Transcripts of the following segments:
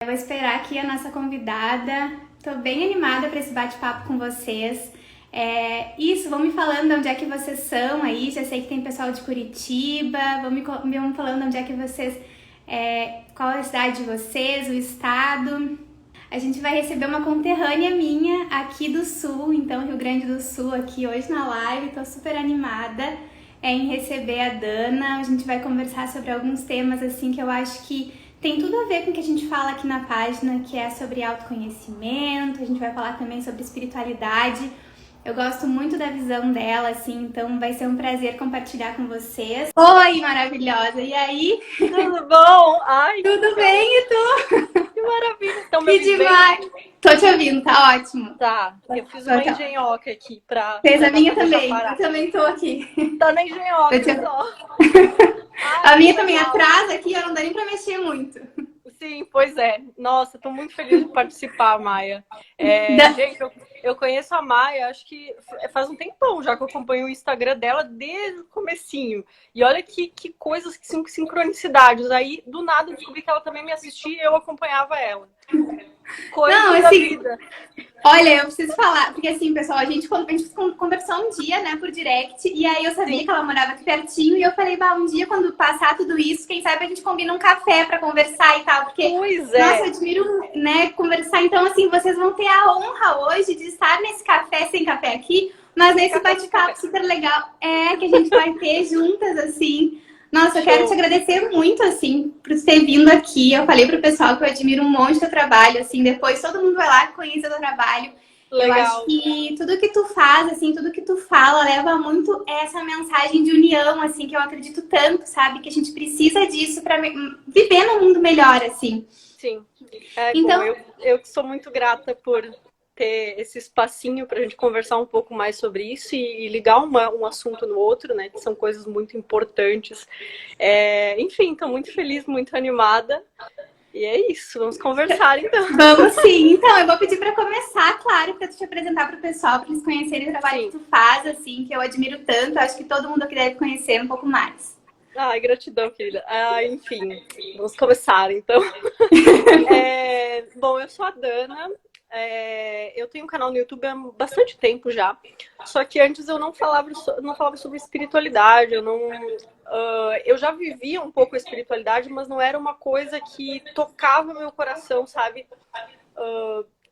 Eu vou esperar aqui a nossa convidada. Estou bem animada para esse bate-papo com vocês. Vão me falando de onde é que vocês são aí. Já sei que tem pessoal de Curitiba. Vão me falando onde é que vocês. Qual é a cidade de vocês, o estado. A gente vai receber uma conterrânea minha aqui do Sul, então Rio Grande do Sul, aqui hoje na live. Estou super animada em receber a Dana. A gente vai conversar sobre alguns temas assim que eu acho que tem tudo a ver com o que a gente fala aqui na página, que é sobre autoconhecimento. A gente vai falar também sobre espiritualidade. Eu gosto muito da visão dela, assim, então vai ser um prazer compartilhar com vocês. Oi, maravilhosa! E aí? Tudo bom? Ai, Tudo bem, e tu? que maravilha! Então, Que demais! Tô te ouvindo, tá ótimo. Tá, eu fiz uma engenhoca aqui pra... Fez a minha não também, parar. eu também tô aqui. Tá na engenhoca te... só. Ai, a minha também atrasa aqui, eu não dá nem pra mexer muito. Sim, pois é. Nossa, tô muito feliz de participar, Maia. Gente, eu conheço a Maia, acho que faz um tempão já que eu acompanho o Instagram dela desde o comecinho. E olha que coisas, que sincronicidades. Aí, do nada, eu descobri que ela também me assistia e eu acompanhava ela. Coisas da vida. Olha, eu preciso falar, porque assim, pessoal, a gente conversou um dia, né, por direct, e aí eu sabia que ela morava aqui pertinho, e eu falei, um dia quando passar tudo isso, quem sabe a gente combina um café pra conversar e tal, porque, nossa, eu admiro, né, conversar. Então, assim, vocês vão ter a honra hoje de estar nesse café, sem café aqui, mas nesse bate-papo super legal, que a gente vai ter juntas, assim. Nossa, eu quero te agradecer muito, assim, por ter vindo aqui. Eu falei pro pessoal que eu admiro um monte do trabalho, assim, depois todo mundo vai lá conhecer o teu trabalho. Legal. Eu acho que tudo que tu faz, assim, tudo que tu fala, leva muito essa mensagem de união, assim, que eu acredito tanto, sabe? Que a gente precisa disso pra viver num mundo melhor, assim. Sim. Então, bom, eu sou muito grata por ter esse espacinho para a gente conversar um pouco mais sobre isso e ligar um assunto no outro, né? Que são coisas muito importantes. Enfim, estou muito feliz, muito animada. E é isso, vamos conversar então. Vamos sim. Então, eu vou pedir para começar, claro, para tu te apresentar para o pessoal, para eles conhecerem o trabalho que tu faz, assim, que eu admiro tanto. Acho que todo mundo aqui deve conhecer um pouco mais. Ai, gratidão, querida. Enfim, vamos começar então. Bom, eu sou a Dana. Eu tenho um canal no YouTube há bastante tempo já, só que antes eu não falava sobre espiritualidade, eu já vivia um pouco a espiritualidade, mas não era uma coisa que tocava meu coração, sabe?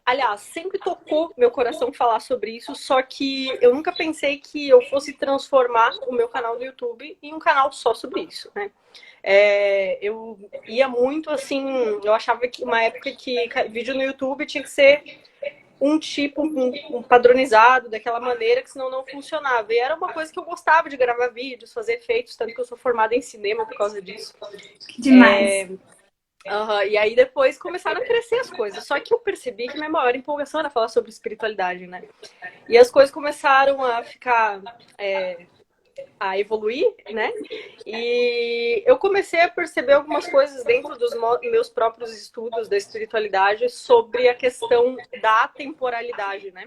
Aliás, sempre tocou meu coração falar sobre isso, só que eu nunca pensei que eu fosse transformar o meu canal do YouTube em um canal só sobre isso, né? Eu ia muito assim, eu achava que uma época que vídeo no YouTube tinha que ser um tipo, um padronizado, daquela maneira, que senão não funcionava. E era uma coisa que eu gostava de gravar vídeos, fazer efeitos, tanto que eu sou formada em cinema por causa disso. Demais. E aí depois começaram a crescer as coisas. Só que eu percebi que minha maior empolgação era falar sobre espiritualidade, né? E as coisas começaram a ficar... a evoluir, né? E eu comecei a perceber algumas coisas dentro dos meus próprios estudos da espiritualidade sobre a questão da temporalidade, né?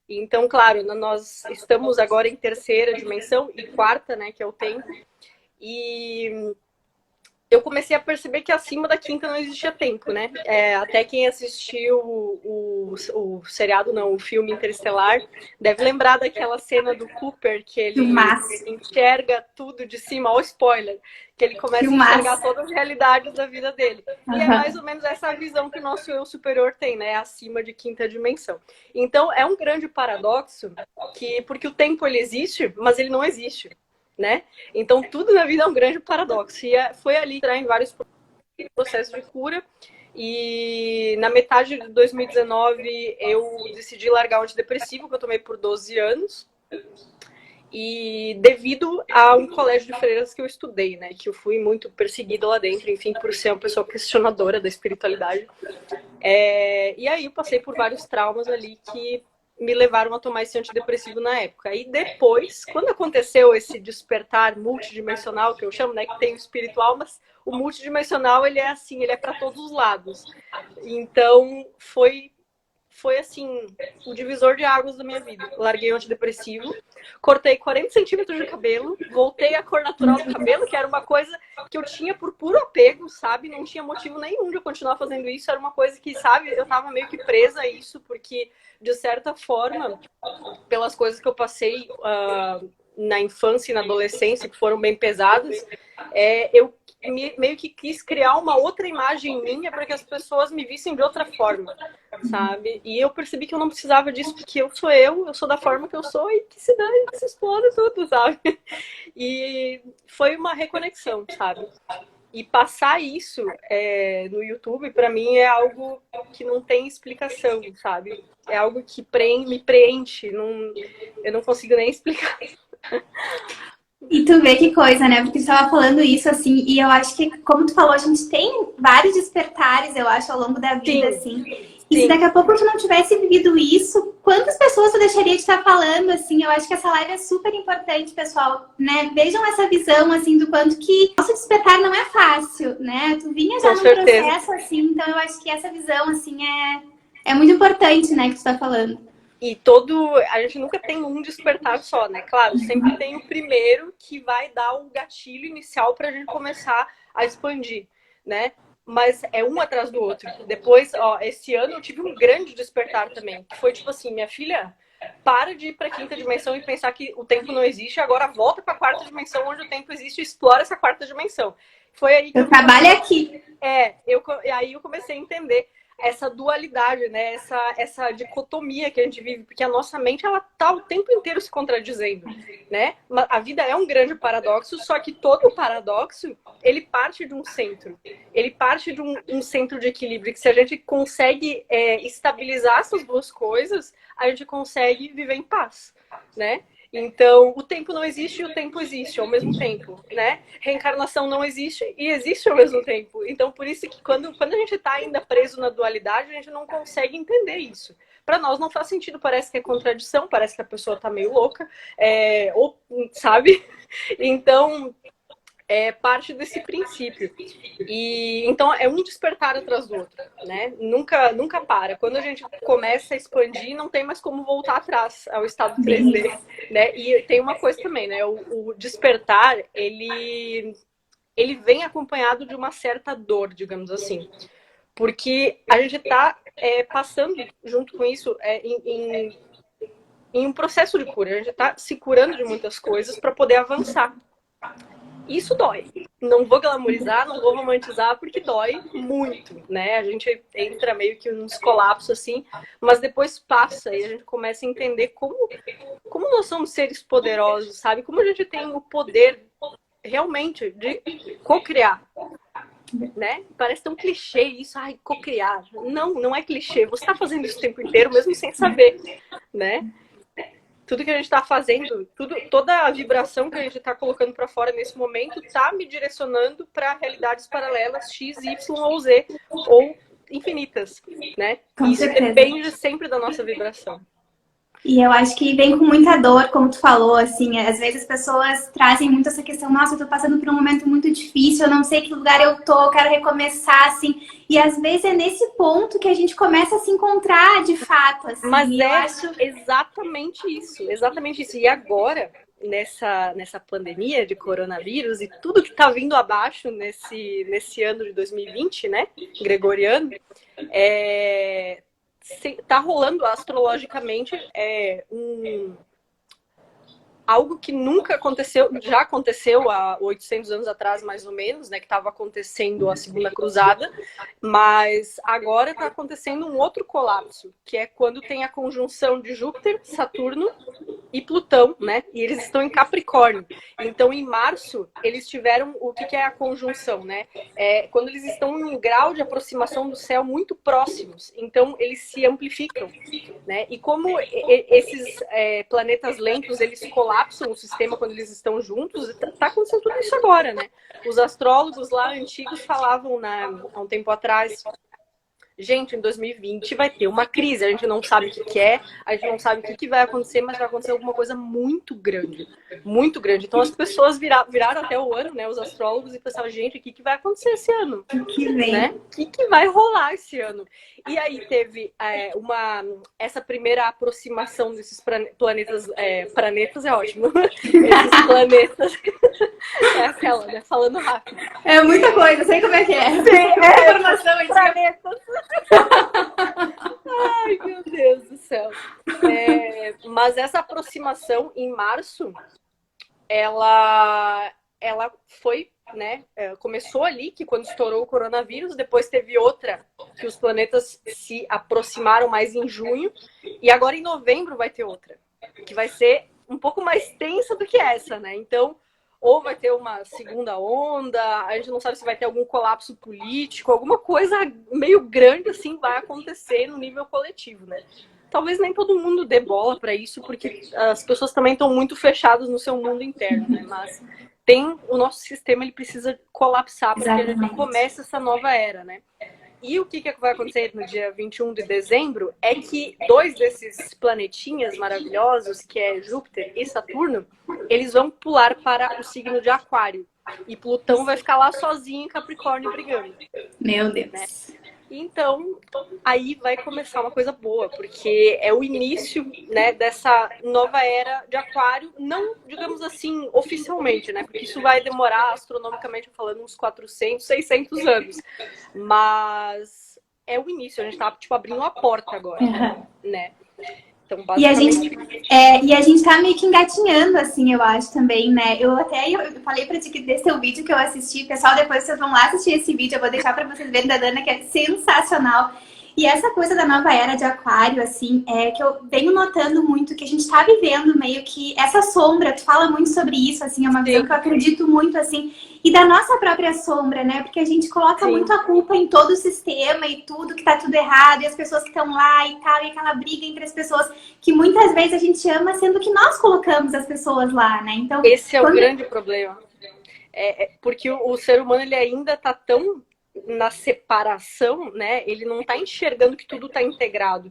Então, claro, nós estamos agora em terceira dimensão e quarta, né, que é o tempo. E eu comecei a perceber que acima da quinta não existia tempo, né? Até quem assistiu o seriado, não, o filme Interestelar, deve lembrar daquela cena do Cooper, que ele enxerga tudo de cima, ó, spoiler, que ele começa a enxergar todas as realidades da vida dele. E é mais ou menos essa visão que o nosso eu superior tem, né? Acima de quinta dimensão. Então, é um grande paradoxo, porque o tempo ele existe, mas ele não existe. Né? Então, tudo na vida é um grande paradoxo. E foi ali entrar em vários processos de cura. E na metade de 2019, eu decidi largar o antidepressivo, que eu tomei por 12 anos. E devido a um colégio de freiras que eu estudei, né? Que eu fui muito perseguida lá dentro, enfim, por ser uma pessoa questionadora da espiritualidade. E aí eu passei por vários traumas ali que me levaram a tomar esse antidepressivo na época. E depois, quando aconteceu esse despertar multidimensional, que eu chamo, né, que tem o espiritual, mas o multidimensional, ele é assim, ele é para todos os lados. Então, foi foi, assim, o divisor de águas da minha vida. Larguei o antidepressivo, cortei 40 centímetros de cabelo, voltei à cor natural do cabelo, que era uma coisa que eu tinha por puro apego, sabe? Não tinha motivo nenhum de eu continuar fazendo isso. Era uma coisa que, sabe, eu tava meio que presa a isso, porque, de certa forma, pelas coisas que eu passei na infância e na adolescência, que foram bem pesadas, eu meio que quis criar uma outra imagem minha para que as pessoas me vissem de outra forma, sabe? E eu percebi que eu não precisava disso, porque eu sou da forma que eu sou, e que se dane, que se exploda tudo, sabe? E foi uma reconexão, sabe? E passar isso no YouTube, para mim, é algo que não tem explicação, sabe? É algo que me preenche, eu não consigo nem explicar. E tu vê que coisa, né? Porque tu estava falando isso, assim, e eu acho que, como tu falou, a gente tem vários despertares, eu acho, ao longo da vida, Sim, assim. E se daqui a pouco tu não tivesse vivido isso, quantas pessoas tu deixaria de estar falando, assim? Eu acho que essa live é super importante, pessoal, né? Vejam essa visão, assim, do quanto que nosso despertar não é fácil, né? Tu vinha já com num certeza. processo, assim, então eu acho que essa visão, assim, é muito importante, né, que tu tá falando. E a gente nunca tem um despertar só, né? Claro, sempre tem o primeiro que vai dar o gatilho inicial para a gente começar a expandir, né? Mas é um atrás do outro. Depois, esse ano eu tive um grande despertar também, que foi tipo assim, minha filha, para de ir para a quinta dimensão e pensar que o tempo não existe, agora volta para a quarta dimensão onde o tempo existe e explora essa quarta dimensão. Foi aí que eu trabalho aqui. Aí eu comecei a entender essa dualidade, né? Essa dicotomia que a gente vive, porque a nossa mente, ela tá o tempo inteiro se contradizendo, né? A vida é um grande paradoxo, só que todo paradoxo, ele parte de um centro. Ele parte de um centro de equilíbrio, que se a gente consegue estabilizar essas duas coisas, a gente consegue viver em paz, né? Então, o tempo não existe e o tempo existe ao mesmo tempo, né? Reencarnação não existe e existe ao mesmo tempo. Então, por isso que quando a gente está ainda preso na dualidade, a gente não consegue entender isso. Para nós não faz sentido, parece que é contradição, parece que a pessoa está meio louca, ou, sabe? Então, parte desse princípio. E então é um despertar atrás do outro, né? Nunca para. Quando a gente começa a expandir, não tem mais como voltar atrás ao estado 3D, né? E tem uma coisa também, né? O despertar, ele vem acompanhado de uma certa dor, digamos assim. Porque a gente está passando junto com isso em um processo de cura. A gente está se curando de muitas coisas para poder avançar. Isso dói. Não vou glamorizar, não vou romantizar, porque dói muito, né? A gente entra meio que nos colapsos, assim, mas depois passa e a gente começa a entender como nós somos seres poderosos, sabe? Como a gente tem o poder realmente de co-criar, né? Parece tão clichê isso, co-criar. Não é clichê. Você está fazendo isso o tempo inteiro, mesmo sem saber, né? Tudo que a gente está fazendo, toda a vibração que a gente está colocando para fora nesse momento está me direcionando para realidades paralelas X, Y ou Z, ou infinitas, né? Com isso certeza. Depende sempre da nossa vibração. E eu acho que vem com muita dor, como tu falou, assim, às vezes as pessoas trazem muito essa questão, nossa, eu tô passando por um momento muito difícil, eu não sei que lugar eu tô, eu quero recomeçar, assim, e às vezes é nesse ponto que a gente começa a se encontrar de fato, assim. Mas exatamente isso, e agora, nessa pandemia de coronavírus e tudo que tá vindo abaixo nesse ano de 2020, né, gregoriano, tá rolando astrologicamente algo que nunca aconteceu, já aconteceu há 800 anos atrás, mais ou menos, né, que estava acontecendo a Segunda Cruzada, mas agora está acontecendo um outro colapso, que é quando tem a conjunção de Júpiter, Saturno e Plutão, né, e eles estão em Capricórnio. Então, em março, eles tiveram o que é a conjunção, né, quando eles estão em um grau de aproximação do céu muito próximos, então eles se amplificam, né, e como esses planetas lentos, eles colapsam o sistema quando eles estão juntos, está acontecendo tudo isso agora, né? Os astrólogos lá antigos falavam há um tempo atrás, gente, em 2020 vai ter uma crise, a gente não sabe o que é, a gente não sabe o que vai acontecer, mas vai acontecer alguma coisa muito grande, muito grande. Então as pessoas viraram até o ano, né, os astrólogos, e pensavam, gente, o que vai acontecer esse ano? O que vem? Né? O que vai rolar esse ano? E aí teve essa primeira aproximação desses planetas, planetas é ótimo, esses planetas, é aquela, né, falando rápido. É muita coisa, sei como é que é. Sim, muita informação aí. Planetas. Ai, meu Deus do céu. Mas essa aproximação em março, ela foi, né? Começou ali, que quando estourou o coronavírus, depois teve outra, que os planetas se aproximaram mais em junho, e agora em novembro vai ter outra, que vai ser um pouco mais tensa do que essa, né? Então, ou vai ter uma segunda onda, a gente não sabe se vai ter algum colapso político, alguma coisa meio grande assim vai acontecer no nível coletivo, né? Talvez nem todo mundo dê bola para isso, porque as pessoas também estão muito fechadas no seu mundo interno, né? Mas o nosso sistema, ele precisa colapsar para que a gente comece essa nova era, né? E o que vai acontecer no dia 21 de dezembro é que 2 desses planetinhas maravilhosos, que é Júpiter e Saturno, eles vão pular para o signo de Aquário. E Plutão vai ficar lá sozinho em Capricórnio brigando. Meu Deus. Né? Então, aí vai começar uma coisa boa, porque é o início, né, dessa nova era de Aquário, não, digamos assim, oficialmente, né, porque isso vai demorar, astronomicamente falando, uns 400, 600 anos. Mas é o início, a gente tá, tipo, abrindo a porta agora, né? Então, basicamente... E a gente tá meio que engatinhando, assim, eu acho também, né? Eu falei pra ti que desse seu vídeo que eu assisti, pessoal, depois vocês vão lá assistir esse vídeo, eu vou deixar pra vocês verem da Dana, que é sensacional. E essa coisa da nova era de Aquário, assim, que eu venho notando muito que a gente tá vivendo meio que essa sombra, tu fala muito sobre isso, assim, é uma visão que eu acredito muito, assim, e da nossa própria sombra, né? Porque a gente coloca muito a culpa em todo o sistema e tudo, que tá tudo errado, e as pessoas que estão lá e tal, e aquela briga entre as pessoas que muitas vezes a gente ama, sendo que nós colocamos as pessoas lá, né? Então, esse é o grande problema. Porque o ser humano, ele ainda tá tão na separação, né? Ele não tá enxergando que tudo tá integrado.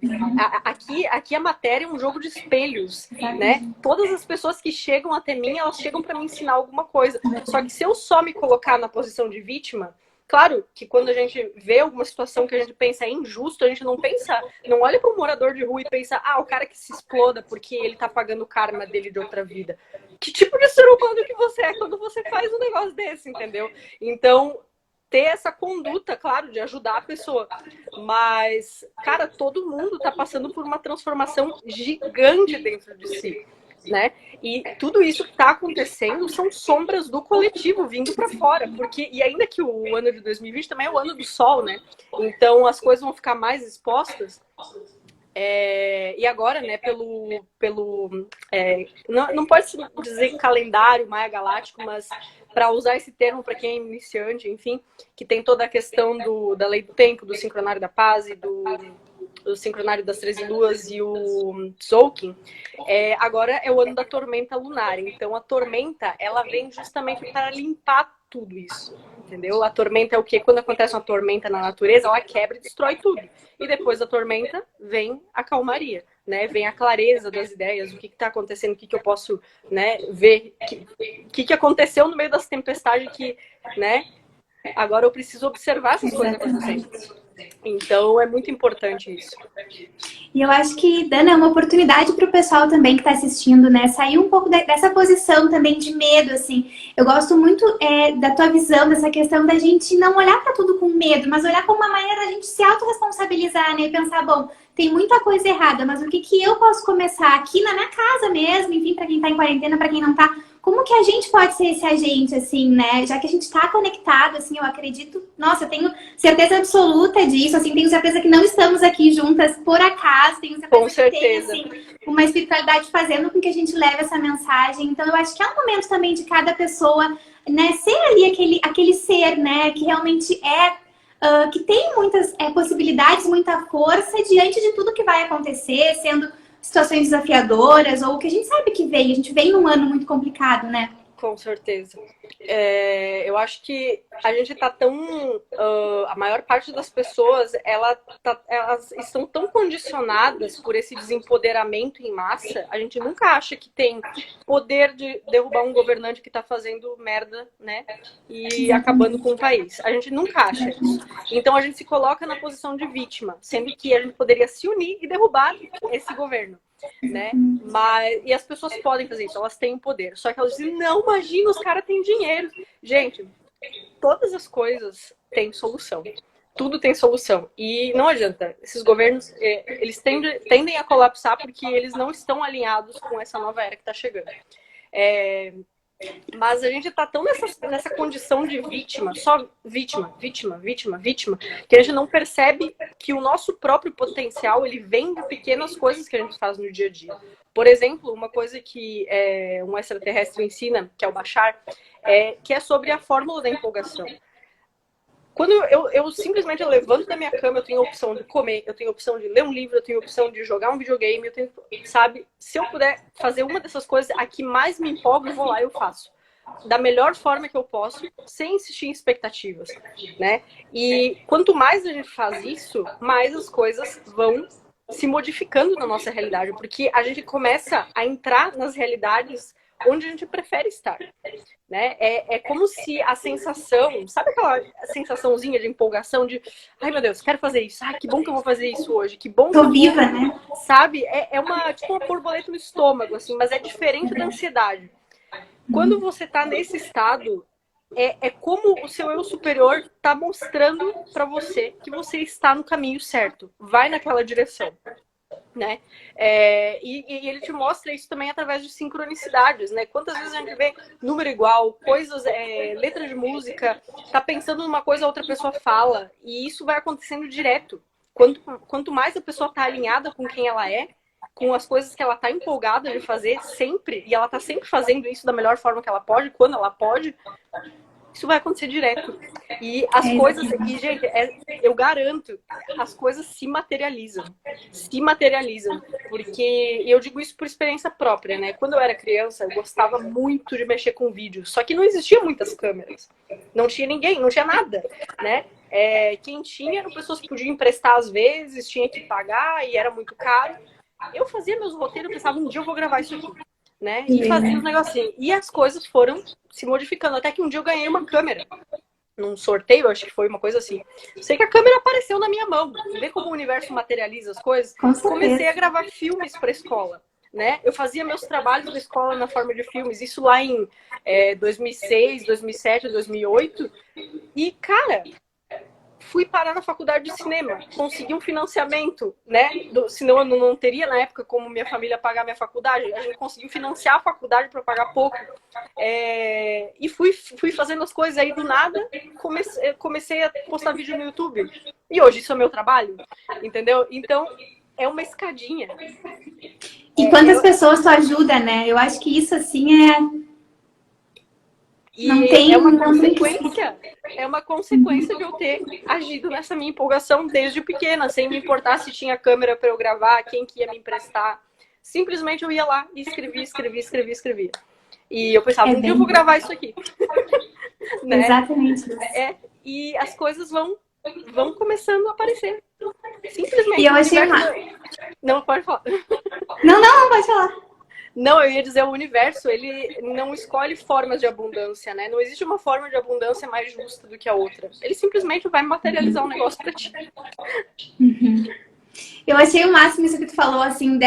Aqui a matéria é um jogo de espelhos, né? Todas as pessoas que chegam até mim, elas chegam para me ensinar alguma coisa. Só que se eu só me colocar na posição de vítima, claro que quando a gente vê alguma situação que a gente pensa é injusto, a gente não olha para um morador de rua e pensa, o cara que se exploda porque ele tá pagando o karma dele de outra vida. Que tipo de ser humano que você é quando você faz um negócio desse, entendeu? Então, ter essa conduta, claro, de ajudar a pessoa. Mas, cara, todo mundo tá passando por uma transformação gigante dentro de si, né? E tudo isso que tá acontecendo são sombras do coletivo vindo para fora, e ainda que o ano de 2020 também é o ano do Sol, né? Então as coisas vão ficar mais expostas. E agora, né, não pode se dizer calendário maia galáctico, mas para usar esse termo para quem é iniciante, enfim, que tem toda a questão da lei do tempo, do sincronário da paz e do sincronário das 13 luas e o Tzolk'in, agora é o ano da tormenta lunar. Então a tormenta, ela vem justamente para limpar tudo isso, entendeu? A tormenta é o quê? Quando acontece uma tormenta na natureza, ela quebra e destrói tudo. E depois da tormenta vem a calmaria, né? Vem a clareza das ideias, o que está acontecendo, o que eu posso, né, ver, o que aconteceu no meio das tempestades que, né? Agora eu preciso observar essas coisas acontecendo. Então é muito importante isso. E eu acho que, Dana, é uma oportunidade para o pessoal também que está assistindo, né? Sair um pouco dessa posição também de medo, assim. Eu gosto muito da tua visão, dessa questão da gente não olhar para tudo com medo, mas olhar como uma maneira da gente se autorresponsabilizar, né? E pensar, bom, tem muita coisa errada, mas o que eu posso começar aqui na minha casa mesmo, enfim, para quem está em quarentena, para quem não está. Como que a gente pode ser esse agente, assim, né? Já que a gente está conectado, assim, eu acredito... Nossa, eu tenho certeza absoluta disso, assim, tenho certeza que não estamos aqui juntas por acaso, tenho certeza que tem, assim, uma espiritualidade fazendo com que a gente leve essa mensagem. Então, eu acho que é um momento também de cada pessoa, né, ser ali aquele ser, né, que realmente que tem muitas possibilidades, muita força diante de tudo que vai acontecer, sendo situações desafiadoras, ou que a gente sabe que a gente vem num ano muito complicado, né? Com certeza. Eu acho que a gente tá tão... a maior parte das pessoas, elas estão tão condicionadas por esse desempoderamento em massa, a gente nunca acha que tem poder de derrubar um governante que tá fazendo merda, né? E acabando com o país. A gente nunca acha isso. Então a gente se coloca na posição de vítima, sendo que a gente poderia se unir e derrubar esse governo. Né? E as pessoas podem fazer isso, elas têm o poder. Só que elas dizem, não, imagina, os caras têm dinheiro. Gente, todas as coisas têm solução. Tudo tem solução. E não adianta. Esses governos, eles tendem a colapsar porque eles não estão alinhados com essa nova era que está chegando. Mas a gente tá tão nessa condição de vítima, só vítima, que a gente não percebe que o nosso próprio potencial, ele vem de pequenas coisas que a gente faz no dia a dia. Por exemplo, uma coisa que um extraterrestre ensina, que é o Bashar, que é sobre a fórmula da empolgação. Quando eu simplesmente levanto da minha cama, eu tenho a opção de comer, eu tenho a opção de ler um livro, eu tenho a opção de jogar um videogame, eu tenho, sabe? Se eu puder fazer uma dessas coisas, a que mais me empolga, eu vou lá e eu faço. Da melhor forma que eu posso, sem insistir em expectativas, né? E quanto mais a gente faz isso, mais as coisas vão se modificando na nossa realidade, porque a gente começa a entrar nas realidades onde a gente prefere estar, né? É como se a sensação, sabe aquela sensaçãozinha de empolgação de, ai meu Deus, quero fazer isso, ai que bom que eu vou fazer isso hoje, que bom que Tô viva, né? Sabe? Tipo uma borboleta no estômago, assim, mas é diferente da ansiedade. Quando você tá nesse estado, é como o seu eu superior tá mostrando pra você que você está no caminho certo, vai naquela direção. Né? E ele te mostra isso também através de sincronicidades, né? Quantas vezes a gente vê número igual, coisas, letra de música, tá pensando numa coisa, a outra pessoa fala, e isso vai acontecendo direto. Quanto mais a pessoa tá alinhada com quem ela é, com as coisas que ela tá empolgada de fazer sempre, e ela tá sempre fazendo isso da melhor forma que ela pode, quando ela pode, isso vai acontecer direto. E as coisas, e, gente, eu garanto, as coisas se materializam. Se materializam. Porque eu digo isso por experiência própria, né? Quando eu era criança, eu gostava muito de mexer com vídeo. Só que não existia muitas câmeras. Não tinha ninguém, não tinha nada, né? Quem tinha eram pessoas que podiam emprestar às vezes, tinha que pagar e era muito caro. Eu fazia meus roteiros, eu pensava, um dia eu vou gravar isso aqui. Né? E fazia os negocinhos. E as coisas foram se modificando. Até que um dia eu ganhei uma câmera. Num sorteio, acho que foi uma coisa assim. Sei que a câmera apareceu na minha mão. Vê como o universo materializa as coisas? Comecei a gravar filmes para a escola. Né? Eu fazia meus trabalhos da escola na forma de filmes. Isso lá em 2006, 2007, 2008. E, cara... fui parar na faculdade de cinema, consegui um financiamento, né? Senão eu não teria na época como minha família pagar minha faculdade. A gente conseguiu financiar a faculdade para pagar pouco. E fui fazendo as coisas aí do nada, comecei a postar vídeo no YouTube. E hoje isso é meu trabalho, entendeu? Então é uma escadinha. E quantas pessoas tu ajuda, né? Eu acho que isso assim não tem, é uma consequência de eu ter agido nessa minha empolgação desde pequena, sem me importar se tinha câmera para eu gravar, quem que ia me emprestar. Simplesmente eu ia lá e escrevia. E eu pensava, um dia eu vou gravar isso aqui. Né? Exatamente. E as coisas vão começando a aparecer. Simplesmente. E eu achei Não, pode falar. Não, pode falar. Não, eu ia dizer, o universo, ele não escolhe formas de abundância, né? Não existe uma forma de abundância mais justa do que a outra. Ele simplesmente vai materializar um negócio pra ti. Uhum. Eu achei o máximo isso que tu falou, assim,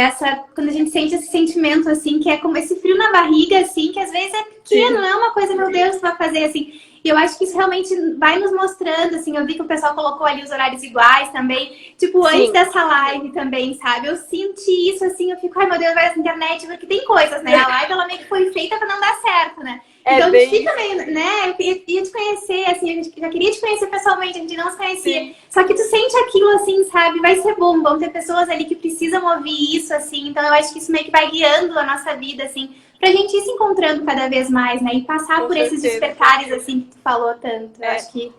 quando a gente sente esse sentimento, assim, que é como esse frio na barriga, assim, que às vezes é pequeno, não é uma coisa, meu Deus, tu vai fazer, assim. E eu acho que isso realmente vai nos mostrando, assim, eu vi que o pessoal colocou ali os horários iguais também, tipo, antes dessa live também, sabe? Eu senti isso, assim, eu fico, ai meu Deus, vai na internet, porque tem coisas, né? A live, ela meio que foi feita pra não dar certo, né? Então a gente fica meio, né? Eu ia te conhecer, assim, a gente já queria te conhecer pessoalmente, a gente não se conhecia. Sim. Só que tu sente aquilo, assim, sabe? Vai ser bom, vão ter pessoas ali que precisam ouvir isso, assim. Então eu acho que isso meio que vai guiando a nossa vida, assim, pra gente ir se encontrando cada vez mais, né? E passar por esses despertares, assim, que tu falou tanto. Eu acho que...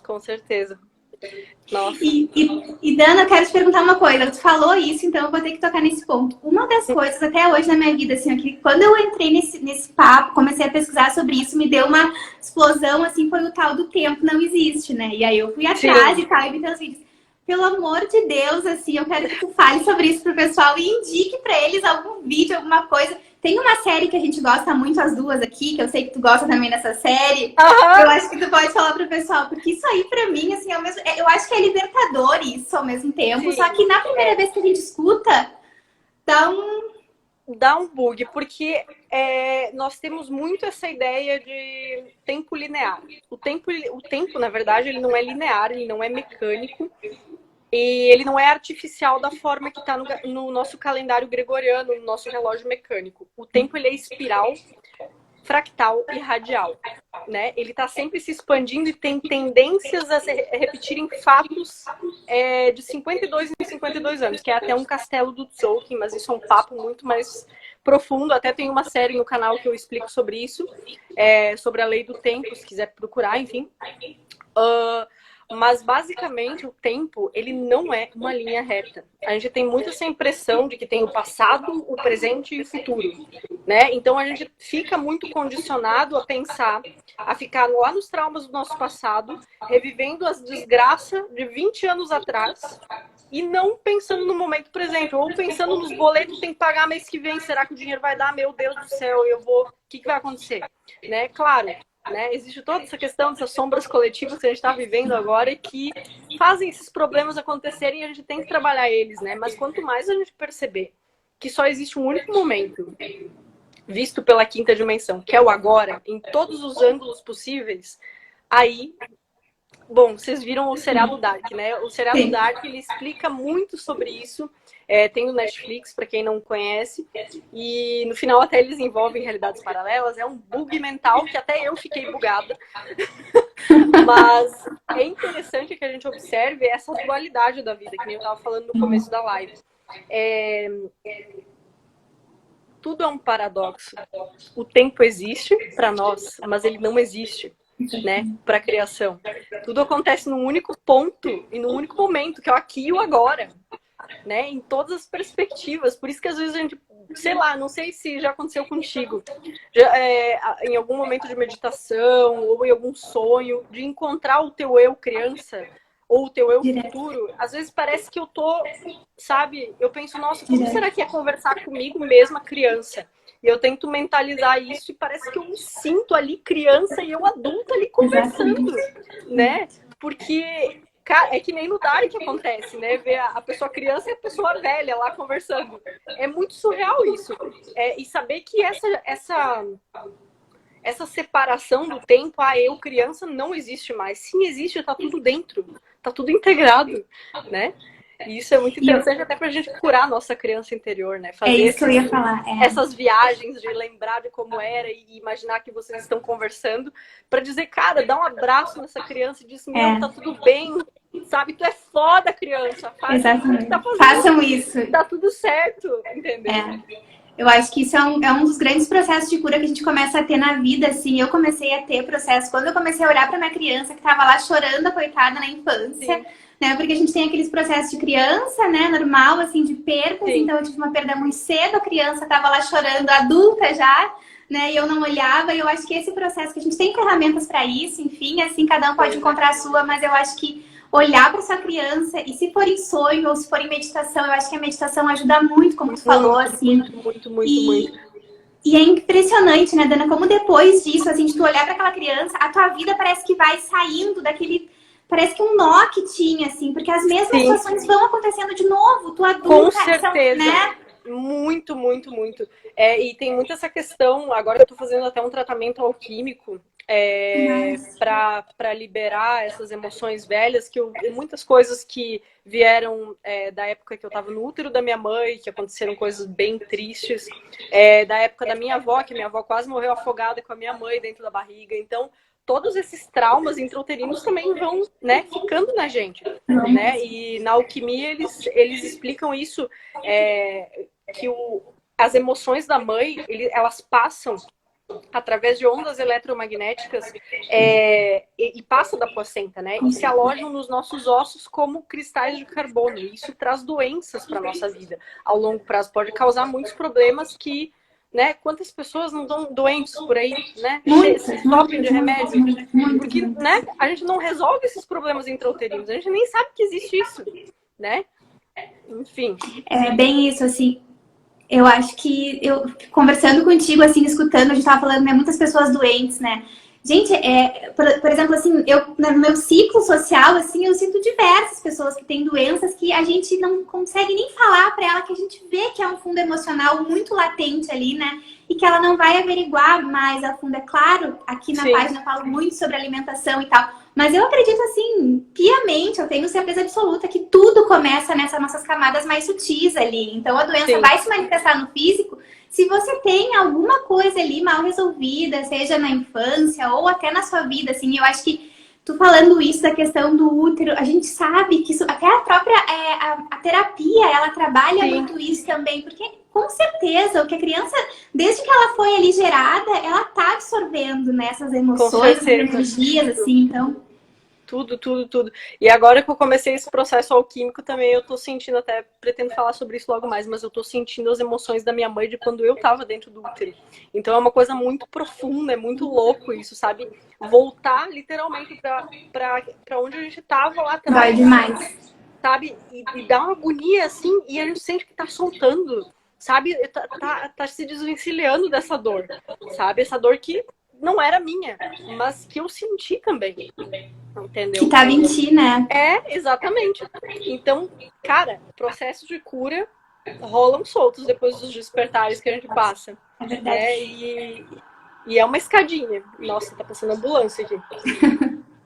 Com certeza. Nossa. E Dana, eu quero te perguntar uma coisa. Tu falou isso, então eu vou ter que tocar nesse ponto. Uma das coisas até hoje na minha vida, assim, que quando eu entrei nesse papo, comecei a pesquisar sobre isso, me deu uma explosão, assim, foi o tal do tempo não existe, né? E aí eu fui atrás e tal, e vi teus vídeos. Pelo amor de Deus, assim, eu quero que tu fale sobre isso pro pessoal e indique pra eles algum vídeo, alguma coisa. Tem uma série que a gente gosta muito, as duas aqui, que eu sei que tu gosta também dessa série. Eu acho que tu pode falar pro pessoal, porque isso aí pra mim, assim, eu acho que é libertador isso ao mesmo tempo. Sim, só que na primeira vez que a gente escuta, dá um bug, porque nós temos muito essa ideia de tempo linear. O tempo, na verdade, ele não é linear, ele não é mecânico. E ele não é artificial da forma que está no nosso calendário gregoriano, no nosso relógio mecânico. O tempo ele é espiral, fractal e radial. Né? Ele está sempre se expandindo e tem tendências a se repetirem fatos de 52 em 52 anos, que é até um castelo do Tolkien, mas isso é um papo muito mais profundo. Até tem uma série no canal que eu explico sobre isso, sobre a lei do tempo, se quiser procurar, enfim. Mas, basicamente, o tempo, ele não é uma linha reta. A gente tem muito essa impressão de que tem o passado, o presente e o futuro, né? Então, a gente fica muito condicionado a pensar, a ficar lá nos traumas do nosso passado, revivendo as desgraças de 20 anos atrás e não pensando no momento presente, ou pensando nos boletos que tem que pagar mês que vem, será que o dinheiro vai dar? Meu Deus do céu, o que vai acontecer? Né? Claro, né? Existe toda essa questão dessas sombras coletivas que a gente está vivendo agora e que fazem esses problemas acontecerem e a gente tem que trabalhar eles, né? Mas quanto mais a gente perceber que só existe um único momento visto pela quinta dimensão, que é o agora, em todos os ângulos possíveis, aí... Bom, vocês viram o seriado Dark, né? O seriado Dark, ele explica muito sobre isso. Tem o Netflix, para quem não conhece. E no final até eles envolvem realidades paralelas. É um bug mental que até eu fiquei bugada. Mas é interessante que a gente observe essa dualidade da vida, que nem eu estava falando no começo da live. Tudo é um paradoxo. O tempo existe para nós, mas ele não existe, né, para a criação. Tudo acontece num único ponto e num único momento, que é o aqui e o agora, né, em todas as perspectivas. Por isso que às vezes a gente, sei lá, não sei se já aconteceu contigo, em algum momento de meditação ou em algum sonho, de encontrar o teu eu criança ou o teu eu futuro. Às vezes parece que eu tô, sabe, eu penso, nossa, como será que é conversar comigo mesma criança? E eu tento mentalizar isso e parece que eu me sinto ali criança e eu adulta ali conversando, né? Porque, cara, é que nem no Dark que acontece, né? Ver a pessoa criança e a pessoa velha lá conversando. É muito surreal isso. E saber que essa separação do tempo, eu criança, não existe mais. Sim, existe, tá tudo dentro. Tá tudo integrado, né? E isso é muito interessante até pra gente curar a nossa criança interior, né? Fazer isso que eu ia falar. Essas viagens de lembrar de como era e imaginar que vocês estão conversando pra dizer, cara, dá um abraço nessa criança e diz, meu, tá tudo bem, sabe? Tu é foda, criança. Exatamente. Tá fazendo, façam isso. Tá tudo certo, entendeu? Eu acho que isso é um dos grandes processos de cura que a gente começa a ter na vida, assim. Eu comecei a ter processo quando eu comecei a olhar pra minha criança que tava lá chorando, a coitada, na infância. Sim. Né? Porque a gente tem aqueles processos de criança, né? Normal, assim, de perdas. Sim. Então eu tive uma perda muito cedo, a criança tava lá chorando, adulta já, né? E eu não olhava. E eu acho que esse processo, que a gente tem ferramentas pra isso, enfim, assim, cada um pode encontrar a sua, mas eu acho que olhar para sua criança, e se for em sonho ou se for em meditação, eu acho que a meditação ajuda muito, como tu falou, assim. Muito. E é impressionante, né, Dana, como depois disso, assim, de tu olhar para aquela criança, a tua vida parece que vai saindo daquele... Parece que um nó que tinha, assim, porque as mesmas situações vão acontecendo de novo, tu adulta. Com certeza. Né? Muito. E tem muito essa questão, agora eu tô fazendo até um tratamento alquímico, para liberar essas emoções velhas, muitas coisas que vieram da época que eu estava no útero da minha mãe, que aconteceram coisas bem tristes, da época da minha avó, que minha avó quase morreu afogada com a minha mãe dentro da barriga. Então, todos esses traumas intrauterinos também vão, né, ficando na gente, né? E na alquimia eles explicam isso, que as emoções da mãe, elas passam através de ondas eletromagnéticas e passa da placenta, né? E se alojam nos nossos ossos como cristais de carbono. E isso traz doenças para a nossa vida. Ao longo prazo pode causar muitos problemas que, né? Quantas pessoas não estão doentes por aí, né? Se entopem de remédio. Porque, né? A gente não resolve esses problemas intrauterinos. A gente nem sabe que existe isso, né? Enfim. É bem isso, assim. Eu acho que eu conversando contigo, assim, escutando, a gente tava falando, né, muitas pessoas doentes, né? Gente, por exemplo, assim, no meu ciclo social, assim, eu sinto diversas pessoas que têm doenças que a gente não consegue nem falar para ela, que a gente vê que é um fundo emocional muito latente ali, né? E que ela não vai averiguar mais a fundo. É claro, aqui na página eu falo muito sobre alimentação e tal, mas eu acredito, assim, piamente, eu tenho certeza absoluta que tudo começa nessas nossas camadas mais sutis ali. Então, a doença vai se manifestar no físico se você tem alguma coisa ali mal resolvida, seja na infância ou até na sua vida, assim. Eu acho que tu falando isso da questão do útero, a gente sabe que isso, até a própria a terapia, ela trabalha muito isso também, porque com certeza o que a criança, desde que ela foi ali gerada, ela tá absorvendo, né, essas emoções, essas energias, assim, então... Tudo. E agora que eu comecei esse processo alquímico também, eu tô sentindo, até pretendo falar sobre isso logo mais, mas eu tô sentindo as emoções da minha mãe de quando eu tava dentro do útero. Então é uma coisa muito profunda, é muito louco isso, sabe? Voltar literalmente pra onde a gente tava lá atrás. Vai demais. Sabe? E dá uma agonia assim, e a gente sente que tá soltando, sabe? Tá se desvencilhando dessa dor, sabe? Essa dor que não era minha, mas que eu senti também. Entendeu? Que tava em ti, né? Exatamente. Então, cara, processos de cura rolam soltos depois dos despertares que a gente passa. É verdade. E é uma escadinha. Nossa, tá passando ambulância aqui.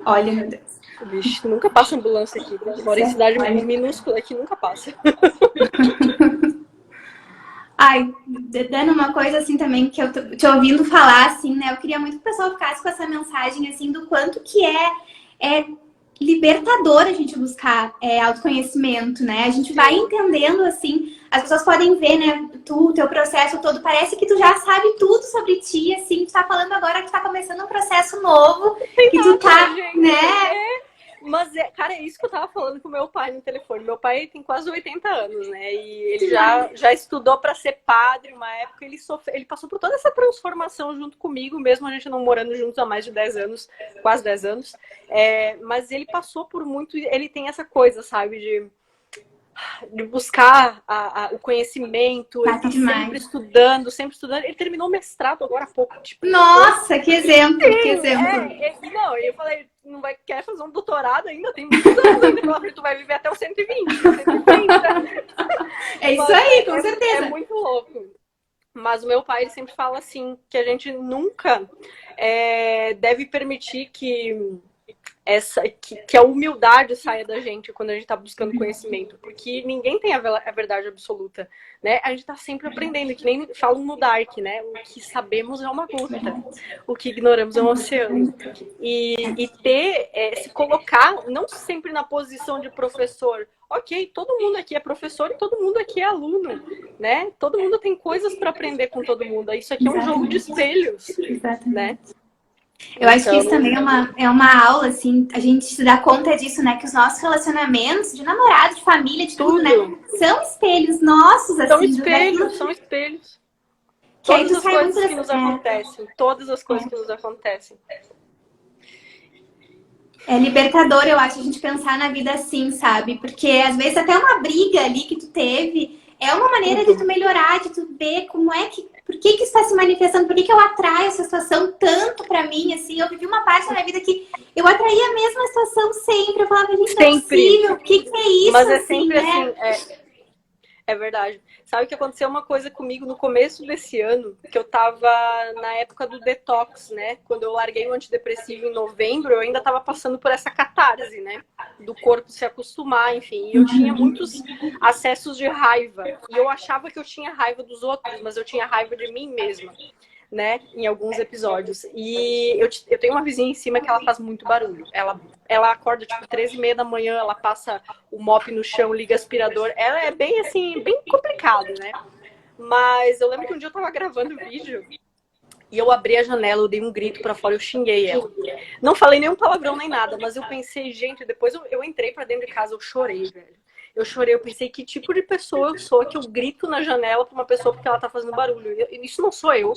Olha, meu Deus. Vixe, nunca passa ambulância aqui. Moro em cidade minúscula aqui, nunca passa. Ai, dando uma coisa assim também que eu tô te ouvindo falar, assim, né? Eu queria muito que o pessoal ficasse com essa mensagem, assim, do quanto que é libertador a gente buscar autoconhecimento, né? A gente vai entendendo, assim, as pessoas podem ver, né, o teu processo todo, parece que tu já sabe tudo sobre ti, assim, tu tá falando agora que tá começando um processo novo, que tu tá, né? Mas, cara, é isso que eu tava falando com meu pai no telefone. Meu pai tem quase 80 anos, né? E ele já estudou para ser padre uma época. Ele passou por toda essa transformação junto comigo, mesmo a gente não morando juntos há mais de 10 anos, quase 10 anos. Mas ele passou por muito... Ele tem essa coisa, sabe, de buscar o conhecimento, ele tá sempre estudando. Ele terminou o mestrado agora há pouco. Tipo, nossa, que exemplo, que exemplo. Não, eu falei, quer fazer um doutorado ainda? Tem muitos anos ainda, tu vai viver até os 120, 130. É isso aí, com certeza. É muito louco. Mas o meu pai, ele sempre fala assim, que a gente nunca deve permitir que a humildade saia da gente quando a gente está buscando conhecimento, porque ninguém tem a verdade absoluta, né? A gente está sempre aprendendo, que nem falam no Dark, né? O que sabemos é uma gota, o que ignoramos é um oceano. E se colocar, não sempre na posição de professor. Ok, todo mundo aqui é professor e todo mundo aqui é aluno, né? Todo mundo tem coisas para aprender com todo mundo. Isso aqui é um jogo de espelhos, né? Eu acho que isso também é uma aula, assim, a gente se dá conta disso, né? Que os nossos relacionamentos, de namorado, de família, de tudo, né? São espelhos nossos, assim. São espelhos. Todas as coisas que nos acontecem. Todas as coisas que nos acontecem. É libertador, eu acho, a gente pensar na vida assim, sabe? Porque às vezes até uma briga ali que tu teve é uma maneira de tu melhorar, de tu ver como é que... Por que isso está se manifestando? Por que eu atraio essa situação tanto pra mim, assim? Eu vivi uma parte da minha vida que eu atraía a mesma situação sempre. Eu falava, gente, não é possível. O que é isso? Mas é sempre assim, é verdade. Sabe que aconteceu uma coisa comigo no começo desse ano, que eu tava na época do detox, né? Quando eu larguei o antidepressivo em novembro, eu ainda tava passando por essa catarse, né? Do corpo se acostumar, enfim. E eu tinha muitos acessos de raiva. E eu achava que eu tinha raiva dos outros, mas eu tinha raiva de mim mesma, né? Em alguns episódios. E eu tenho uma vizinha em cima que ela faz muito barulho. Ela acorda tipo 13h30 da manhã, ela passa o mop no chão, liga aspirador. Ela é bem assim, bem complicado, né? Mas eu lembro que um dia eu tava gravando vídeo E eu abri a janela, eu dei um grito pra fora, eu xinguei ela. Não falei nenhum palavrão nem nada, mas eu pensei, gente, depois eu entrei pra dentro de casa, eu chorei, velho. Eu chorei, eu pensei, que tipo de pessoa eu sou que eu grito na janela pra uma pessoa porque ela tá fazendo barulho? Isso não sou eu,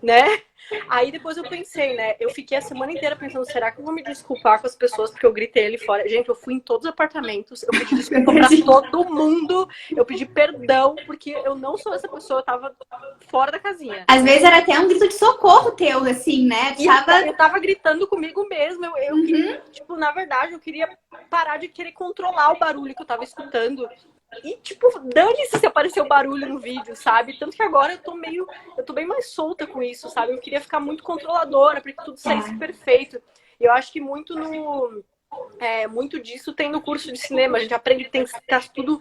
né? Aí depois eu pensei, né? Eu fiquei a semana inteira pensando, será que eu vou me desculpar com as pessoas porque eu gritei ali fora? Gente, eu fui em todos os apartamentos, eu pedi desculpa pra todo mundo, eu pedi perdão, porque eu não sou essa pessoa, eu tava fora da casinha. Às vezes era até um grito de socorro teu, assim, né? Eu tava gritando comigo mesmo. Eu queria, tipo, na verdade, eu queria parar de querer controlar o barulho que eu tava escutando. E, tipo, dane-se se apareceu barulho no vídeo, sabe? Tanto que agora eu tô bem mais solta com isso, sabe? Eu queria ficar muito controladora para que tudo saísse perfeito. E eu acho que muito disso tem no curso de cinema. A gente aprende que tem que estar tudo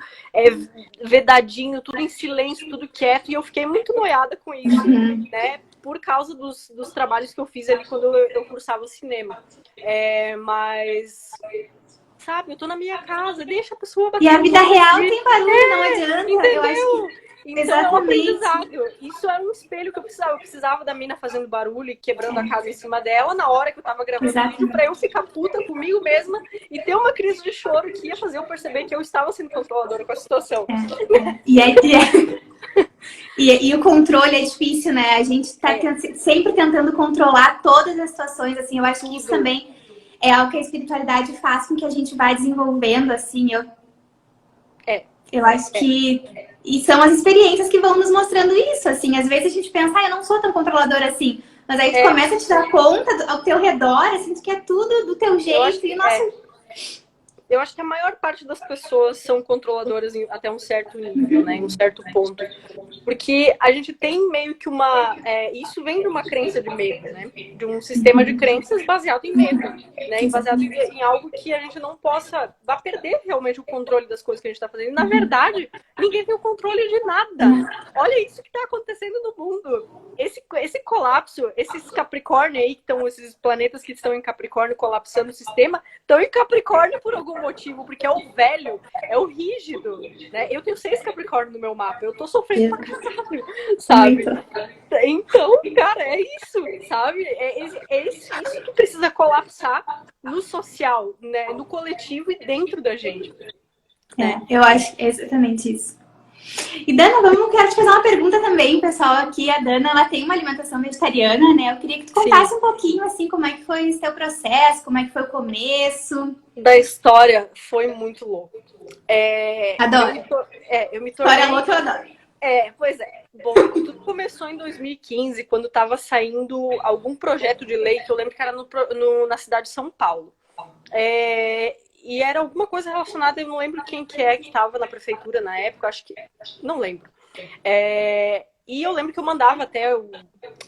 vedadinho, tudo em silêncio, tudo quieto. E eu fiquei muito noiada com isso, né? Por causa dos trabalhos que eu fiz ali quando eu cursava cinema. Mas, sabe, eu tô na minha casa, deixa a pessoa bater. E a vida real tem barulho, não adianta. Entendeu? Eu acho que... Então, exatamente. É um aprendizado. Isso era um espelho que eu precisava. Eu precisava da mina fazendo barulho e quebrando a casa em cima dela na hora que eu tava gravando o vídeo, pra eu ficar puta comigo mesma e ter uma crise de choro que ia fazer eu perceber que eu estava sendo controladora com a situação. E o controle é difícil, né? A gente tá sempre tentando controlar todas as situações, assim. Eu acho que isso também é algo que a espiritualidade faz com que a gente vá desenvolvendo, assim. Eu acho que... E são as experiências que vão nos mostrando isso, assim. Às vezes a gente pensa, eu não sou tão controladora assim. Mas aí tu começa a te dar conta ao teu redor, assim, que é tudo do teu jeito. Eu acho que a maior parte das pessoas são controladoras até um certo nível, né? Em um certo ponto. Porque a gente tem meio que isso vem de uma crença de medo, né? De um sistema de crenças baseado em medo, né? Baseado em algo que a gente não vá perder realmente o controle das coisas que a gente está fazendo. Na verdade, ninguém tem o controle de nada. Olha isso que está acontecendo no mundo. Esse colapso, esses Capricórnio aí, esses planetas que estão em Capricórnio colapsando o sistema, estão em Capricórnio por algum motivo, porque é o velho, é o rígido, né? Eu tenho 6 Capricórnio no meu mapa, eu tô sofrendo pra caralho, sabe? Então, cara, é isso, sabe? É isso que precisa colapsar no social, né? No coletivo e dentro da gente. Né? Eu acho que é exatamente isso. E Dana, quero te fazer uma pergunta também, pessoal. Aqui a Dana, ela tem uma alimentação vegetariana, né? Eu queria que tu contasse um pouquinho, assim, como é que foi esse teu processo, como é que foi o começo. Da história foi muito louco. Adoro. Eu me tornei... História louca, eu adoro. Pois é. Bom, tudo começou em 2015, quando estava saindo algum projeto de lei, que eu lembro que era na cidade de São Paulo. E era alguma coisa relacionada, eu não lembro quem que estava na prefeitura na época, acho que... Não lembro. E eu lembro que eu mandava até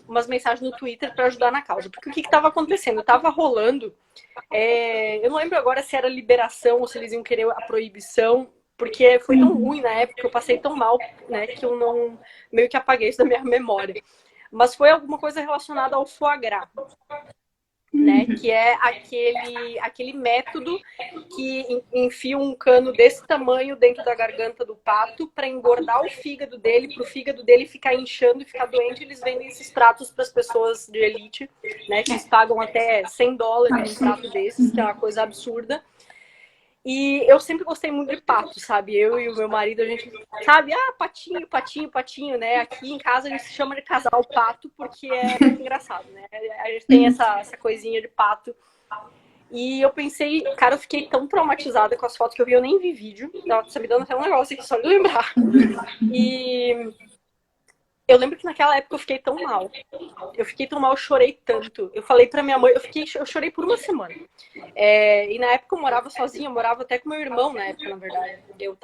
umas mensagens no Twitter para ajudar na causa. Porque o que estava acontecendo? Estava rolando... eu não lembro agora se era liberação ou se eles iam querer a proibição, porque foi tão ruim na época, eu passei tão mal, né, que eu não... meio que apaguei isso da minha memória. Mas foi alguma coisa relacionada ao foie gras. Né, que é aquele método que enfia um cano desse tamanho dentro da garganta do pato para engordar o fígado dele, para o fígado dele ficar inchando e ficar doente. Eles vendem esses pratos para as pessoas de elite, né, que eles pagam até $100 um prato desses, que é uma coisa absurda. E eu sempre gostei muito de pato, sabe? Eu e o meu marido, a gente sabe, patinho, patinho, patinho, né? Aqui em casa a gente se chama de casal pato porque é muito engraçado, né? A gente tem essa coisinha de pato. E eu pensei, cara, eu fiquei tão traumatizada com as fotos que eu vi, eu nem vi vídeo. Tá me dando até um negócio aqui só de lembrar. E eu lembro que naquela época eu fiquei tão mal. Eu chorei tanto. Eu falei pra minha mãe, eu chorei por uma semana. E na época eu morava sozinha, eu morava até com meu irmão na época, na verdade. Eu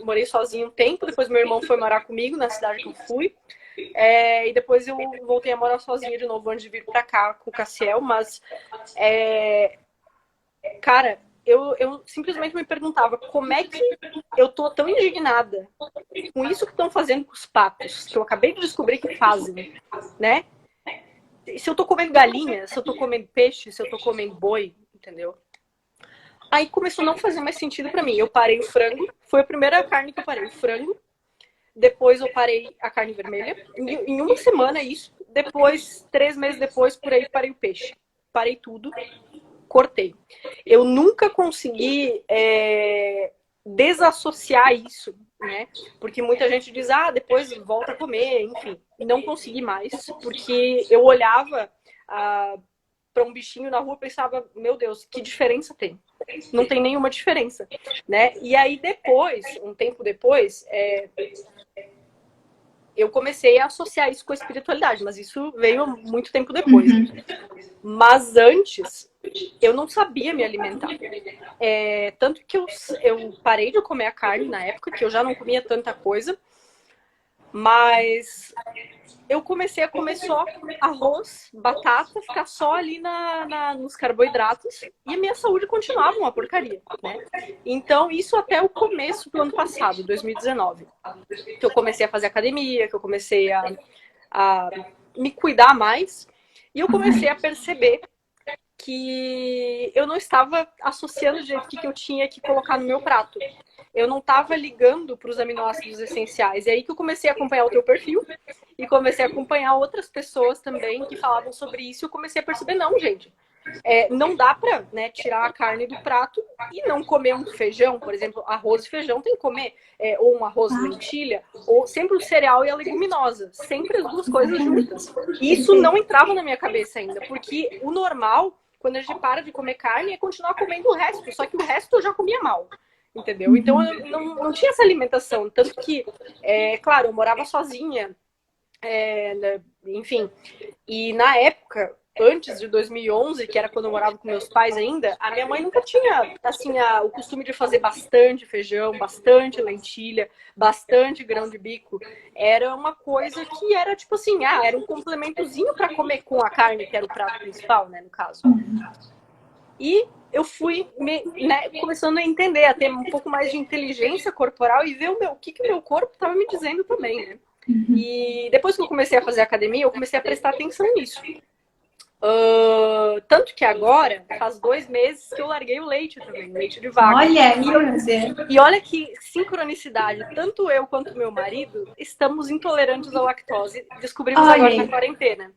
morei sozinha um tempo, depois meu irmão foi morar comigo na cidade que eu fui. E depois eu voltei a morar sozinha de novo antes de vir pra cá com o Cassiel, mas cara, eu simplesmente me perguntava como é que eu tô tão indignada com isso que estão fazendo com os patos, que eu acabei de descobrir que fazem, né? Se eu tô comendo galinha, se eu tô comendo peixe, se eu tô comendo boi, entendeu? Aí começou a não fazer mais sentido pra mim. Eu parei o frango, foi a primeira carne que eu parei, o frango. Depois eu parei a carne vermelha. Em uma semana isso, depois, 3 meses depois, por aí, parei o peixe. Parei tudo, cortei. Eu nunca consegui desassociar isso, né? Porque muita gente diz, depois volta a comer, enfim. Não consegui mais, porque eu olhava para um bichinho na rua e pensava, meu Deus, que diferença tem? Não tem nenhuma diferença, né? E aí depois, um tempo depois, eu comecei a associar isso com a espiritualidade, mas isso veio muito tempo depois. Mas antes, eu não sabia me alimentar. Tanto que eu parei de comer a carne na época, que eu já não comia tanta coisa, mas eu comecei a comer só arroz, batata, ficar só ali nos carboidratos, e a minha saúde continuava uma porcaria, né? Então, isso até o começo do ano passado, 2019. Que eu comecei a fazer academia, que eu comecei a me cuidar mais, e eu comecei a perceber que eu não estava associando o jeito que eu tinha que colocar no meu prato. Eu não estava ligando para os aminoácidos essenciais. E aí que eu comecei a acompanhar o teu perfil e comecei a acompanhar outras pessoas também que falavam sobre isso. E eu comecei a perceber, não, gente, não dá para, né, tirar a carne do prato e não comer um feijão, por exemplo, arroz e feijão tem que comer, ou um arroz lentilha, ou sempre o cereal e a leguminosa, sempre as duas coisas juntas. E isso não entrava na minha cabeça ainda, porque o normal, quando a gente para de comer carne, é continuar comendo o resto, só que o resto eu já comia mal. Entendeu? Então eu não tinha essa alimentação. Tanto que, claro, eu morava sozinha, enfim. E na época, antes de 2011, que era quando eu morava com meus pais ainda, a minha mãe nunca tinha, assim, o costume de fazer bastante feijão, bastante lentilha, bastante grão de bico. Era uma coisa que era tipo assim, era um complementozinho para comer com a carne, que era o prato principal, né, no caso. E eu fui começando a entender, a ter um pouco mais de inteligência corporal e ver o que o meu corpo estava me dizendo também, né? E depois que eu comecei a fazer academia, eu comecei a prestar atenção nisso. Tanto que agora, faz 2 meses que eu larguei o leite também, leite de vaca. Olha, e olha que sincronicidade, tanto eu quanto meu marido estamos intolerantes à lactose, descobrimos agora na quarentena.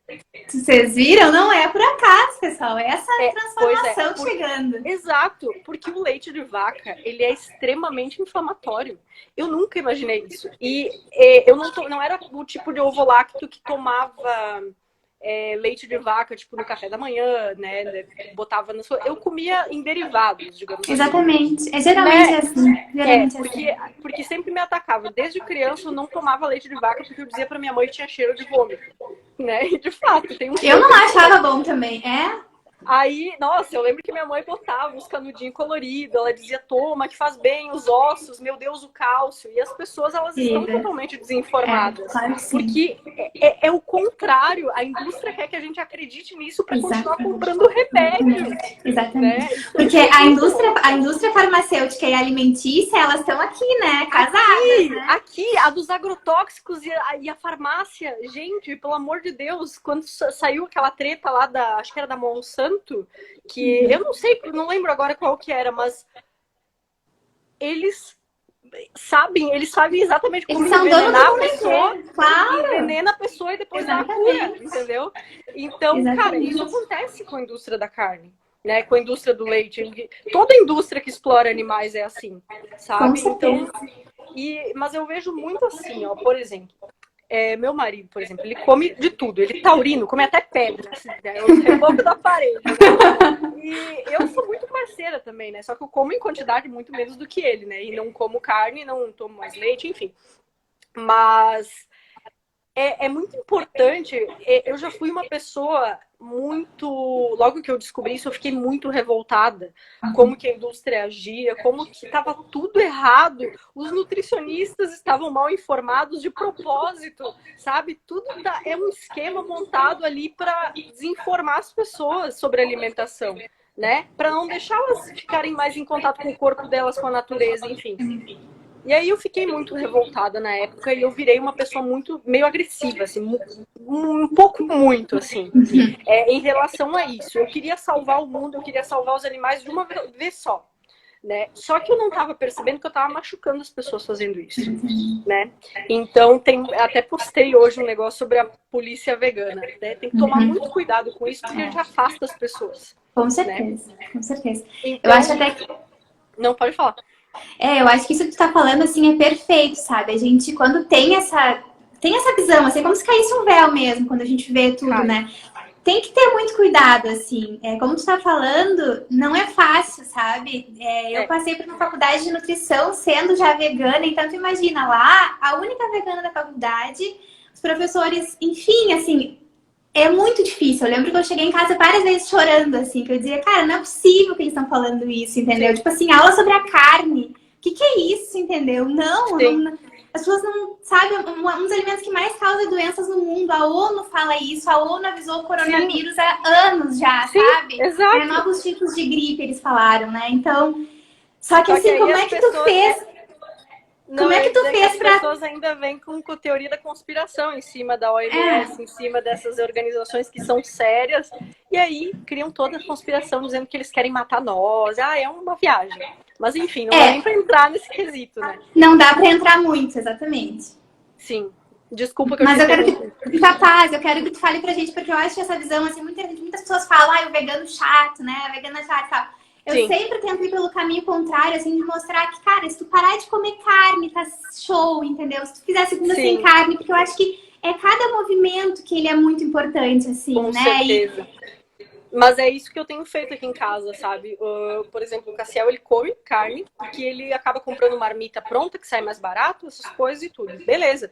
Vocês viram? Não é por acaso, pessoal, é essa transformação chegando. Exato, porque o leite de vaca, ele é extremamente inflamatório. Eu nunca imaginei isso. E eu não era o tipo de ovolacto que tomava leite de vaca, tipo, no café da manhã, né? Botava na sua... Eu comia em derivados, digamos Exatamente. assim. É geralmente assim. Porque sempre me atacava. Desde criança eu não tomava leite de vaca porque eu dizia pra minha mãe que tinha cheiro de vômito. Né? E de fato, tem um cheiro. Eu não achava bom também, Aí, nossa, eu lembro que minha mãe botava uns canudinhos coloridos, ela dizia, toma, que faz bem os ossos, meu Deus, o cálcio. E as pessoas, elas estão totalmente desinformadas. Claro que sim. Porque é o contrário, a indústria quer que a gente acredite nisso para continuar comprando remédio. Exatamente. Né? Porque a indústria farmacêutica e alimentícia, elas estão aqui, né? Casadas, Aqui, a dos agrotóxicos e a farmácia. Gente, pelo amor de Deus, quando saiu aquela treta lá acho que era da Monsanto, que eu não sei, não lembro agora qual que era, mas eles sabem exatamente como envenenar a pessoa, envenena a pessoa e depois dá a cura, entendeu? Então, cara, isso acontece com a indústria da carne, né? Com a indústria do leite. Toda indústria que explora animais é assim, sabe? Então, mas eu vejo muito assim, ó, por exemplo, meu marido, por exemplo, ele come de tudo. Ele é taurino, come até pedra, assim, né? O reboco da parede. Né? E eu sou muito parceira também, né? Só que eu como em quantidade muito menos do que ele, né? E não como carne, não tomo mais leite, enfim. Mas é muito importante. Eu já fui uma pessoa muito... Logo que eu descobri isso, eu fiquei muito revoltada. Como que a indústria agia, como que estava tudo errado. Os nutricionistas estavam mal informados de propósito, sabe? Tudo é um esquema montado ali para desinformar as pessoas sobre alimentação, né? Para não deixá-las ficarem mais em contato com o corpo delas, com a natureza, enfim. E aí eu fiquei muito revoltada na época e eu virei uma pessoa meio agressiva, assim, um pouco muito, assim, em relação a isso. Eu queria salvar o mundo, eu queria salvar os animais de uma vez só, né? Só que eu não estava percebendo que eu estava machucando as pessoas fazendo isso, né? Então, até postei hoje um negócio sobre a polícia vegana, né? Tem que tomar muito cuidado com isso, porque a gente afasta as pessoas. Com certeza, né? Com certeza. Então, eu acho até que... Não, pode falar. Eu acho que isso que tu tá falando, assim, é perfeito, sabe? A gente, quando tem essa visão, assim, como se caísse um véu mesmo, quando a gente vê tudo, né? Tem que ter muito cuidado, assim. Como tu tá falando, não é fácil, sabe? Eu passei por uma faculdade de nutrição sendo já vegana, então tu imagina lá, a única vegana da faculdade, os professores, enfim, assim, é muito difícil. Eu lembro que eu cheguei em casa várias vezes chorando, assim, que eu dizia, cara, não é possível que eles estão falando isso, entendeu? Sim. Tipo assim, aula sobre a carne. O que é isso, entendeu? Não, as pessoas não sabem, um dos alimentos que mais causa doenças no mundo. A ONU fala isso, a ONU avisou o coronavírus Sim. há anos já, Sim, sabe? Exato. Novos tipos de gripe, eles falaram, né? Então, só que assim, como é que tu fez? Como é que tu fez pra... As pessoas ainda vêm com teoria da conspiração em cima da OMS, em cima dessas organizações que são sérias, e aí criam toda a conspiração dizendo que eles querem matar nós. É uma viagem. Mas enfim, não dá nem pra entrar nesse quesito, né? Não dá pra entrar muito, exatamente. Sim. Desculpa que eu Mas eu quero que, capaz, eu quero que tu fale pra gente, porque eu acho que essa visão, assim, muitas pessoas falam, o vegano chato, né? O vegano é chato e tal. Eu sempre tento ir pelo caminho contrário, assim, de mostrar que, cara, se tu parar de comer carne, tá show, entendeu? Se tu fizer segunda sem carne, porque eu acho que é cada movimento que ele é muito importante, assim, Com certeza. Mas é isso que eu tenho feito aqui em casa, sabe? Por exemplo, o Cassiel, ele come carne, porque ele acaba comprando marmita pronta, que sai mais barato, essas coisas e tudo. Beleza.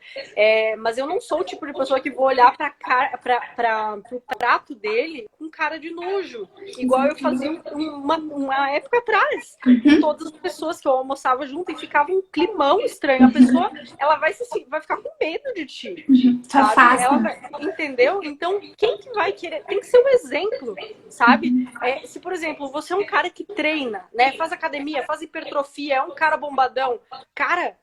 Mas eu não sou o tipo de pessoa que vou olhar pro prato dele com cara de nojo. Igual eu fazia uma época atrás. Todas as pessoas que eu almoçava junto e ficava um climão estranho. A pessoa, ela vai ficar com medo de ti. Sabe? Ela entendeu? Então, quem que vai querer? Tem que ser um exemplo. Sabe? Se, por exemplo, você é um cara que treina, né? Faz academia, faz hipertrofia, é um cara bombadão, cara,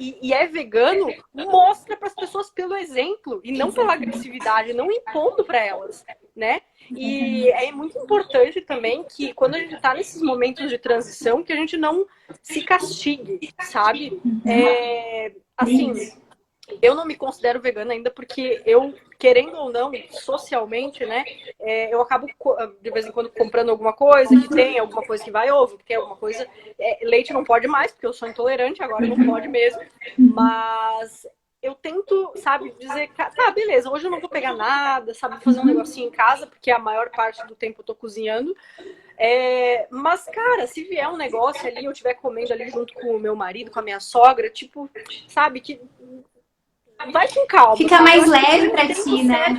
e é vegano, mostra para as pessoas pelo exemplo e não pela agressividade, não impondo para elas, né? E é muito importante também que quando a gente tá nesses momentos de transição, que a gente não se castigue, sabe? Assim, eu não me considero vegana ainda porque eu, querendo ou não, socialmente, né, eu acabo de vez em quando comprando alguma coisa que tem, alguma coisa que vai ovo, que tem alguma coisa... leite não pode mais, porque eu sou intolerante, agora não pode mesmo, mas eu tento, sabe, dizer, tá, beleza, hoje eu não vou pegar nada, sabe, fazer um negocinho em casa, porque a maior parte do tempo eu tô cozinhando, mas, cara, se vier um negócio ali, eu estiver comendo ali junto com o meu marido, com a minha sogra, tipo, sabe, que... Vai com calma. Fica mais leve pra ti, né?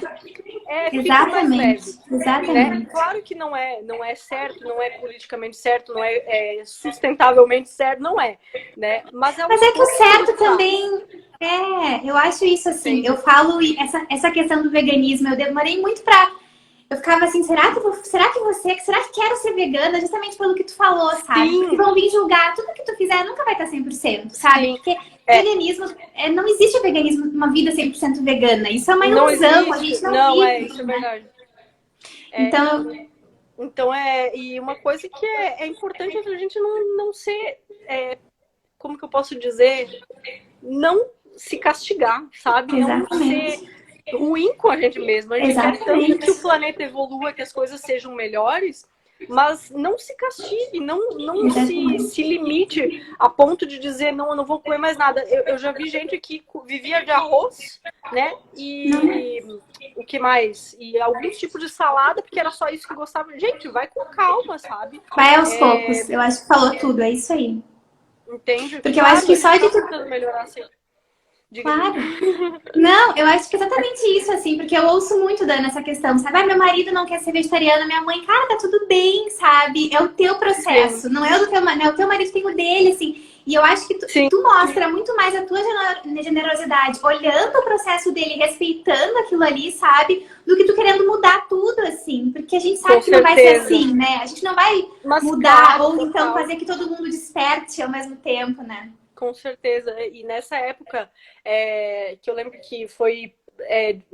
Exatamente. Exatamente. Né? Claro que não é certo, não é politicamente certo, não é sustentavelmente certo, não é, né? Mas é que o certo também eu acho isso assim. Entendi. Eu falo essa questão do veganismo, eu demorei muito pra... Eu ficava assim, será que quero ser vegana? Justamente pelo que tu falou, sabe? Sim. Porque vão vir julgar, tudo que tu fizer nunca vai estar 100%, sabe? Sim. Porque veganismo, não existe veganismo, uma vida 100% vegana. Isso é uma ilusão, a gente não vive. Isso é verdade. Então, e uma coisa que é importante é a gente não ser, como que eu posso dizer, não se castigar, sabe? Exatamente. Não ser ruim com a gente mesmo. A gente quer tanto que o planeta evolua, que as coisas sejam melhores, mas não se castigue, não se limite a ponto de dizer, não, eu não vou comer mais nada. Eu já vi gente que vivia de arroz, né? E o que mais? E algum tipo de salada, porque era só isso que gostava. Gente, vai com calma, sabe? Vai aos poucos. Eu acho que falou tudo, é isso aí. Entende? Porque eu acho que só de tentando melhorar assim. Claro. Não, eu acho que é exatamente isso, assim, porque eu ouço muito, Dana, essa questão, sabe? Meu marido não quer ser vegetariano, minha mãe, cara, tá tudo bem, sabe? É o teu processo, não é o do teu marido, o teu marido tem o dele, assim. E eu acho que tu mostra muito mais a tua generosidade, olhando o processo dele, respeitando aquilo ali, sabe? Do que tu querendo mudar tudo, assim. Porque a gente sabe que não vai ser assim, né? A gente não vai mudar ou então fazer que todo mundo desperte ao mesmo tempo, né? Com certeza. E nessa época, que eu lembro que foi,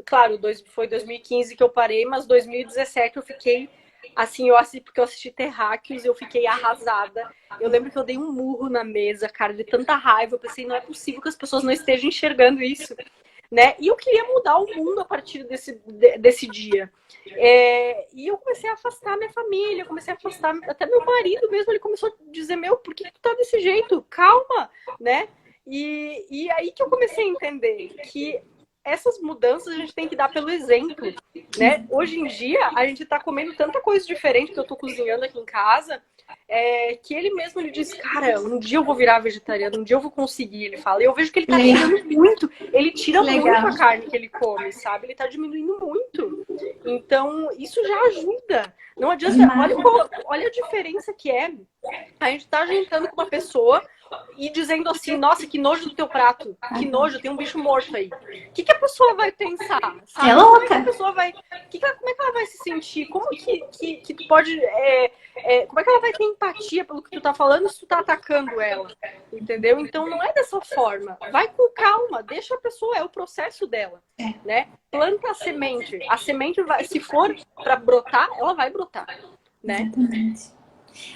claro, foi 2015 que eu parei, mas 2017 eu fiquei Assim, porque eu assisti Terráqueos e eu fiquei arrasada. Eu lembro que eu dei um murro na mesa, cara, de tanta raiva. Eu pensei, não é possível que as pessoas não estejam enxergando isso, né? E eu queria mudar o mundo a partir desse dia. E eu comecei a afastar minha família, comecei a afastar até meu marido mesmo. Ele começou a dizer, meu, por que tu tá desse jeito? Calma, né? E aí que eu comecei a entender que essas mudanças a gente tem que dar pelo exemplo, né? Hoje em dia, a gente tá comendo tanta coisa diferente que eu tô cozinhando aqui em casa, que ele mesmo ele diz, cara, um dia eu vou virar vegetariano, um dia eu vou conseguir, ele fala. E eu vejo que ele tá tirando muito, ele tira muito a carne que ele come, sabe? Ele tá diminuindo muito. Então, isso já ajuda. Não adianta, olha a diferença que é. A gente tá jantando com uma pessoa e dizendo assim, nossa, que nojo do teu prato, que nojo, tem um bicho morto aí. O que a pessoa vai pensar? Sabe? É louca. Como é que a pessoa vai, como é que ela vai se sentir? Como que tu pode, como é que ela vai ter empatia pelo que tu tá falando se tu tá atacando ela? Entendeu? Então não é dessa forma. Vai com calma, deixa a pessoa, é o processo dela, né? Planta a semente vai, se for para brotar, ela vai brotar, né? Exatamente.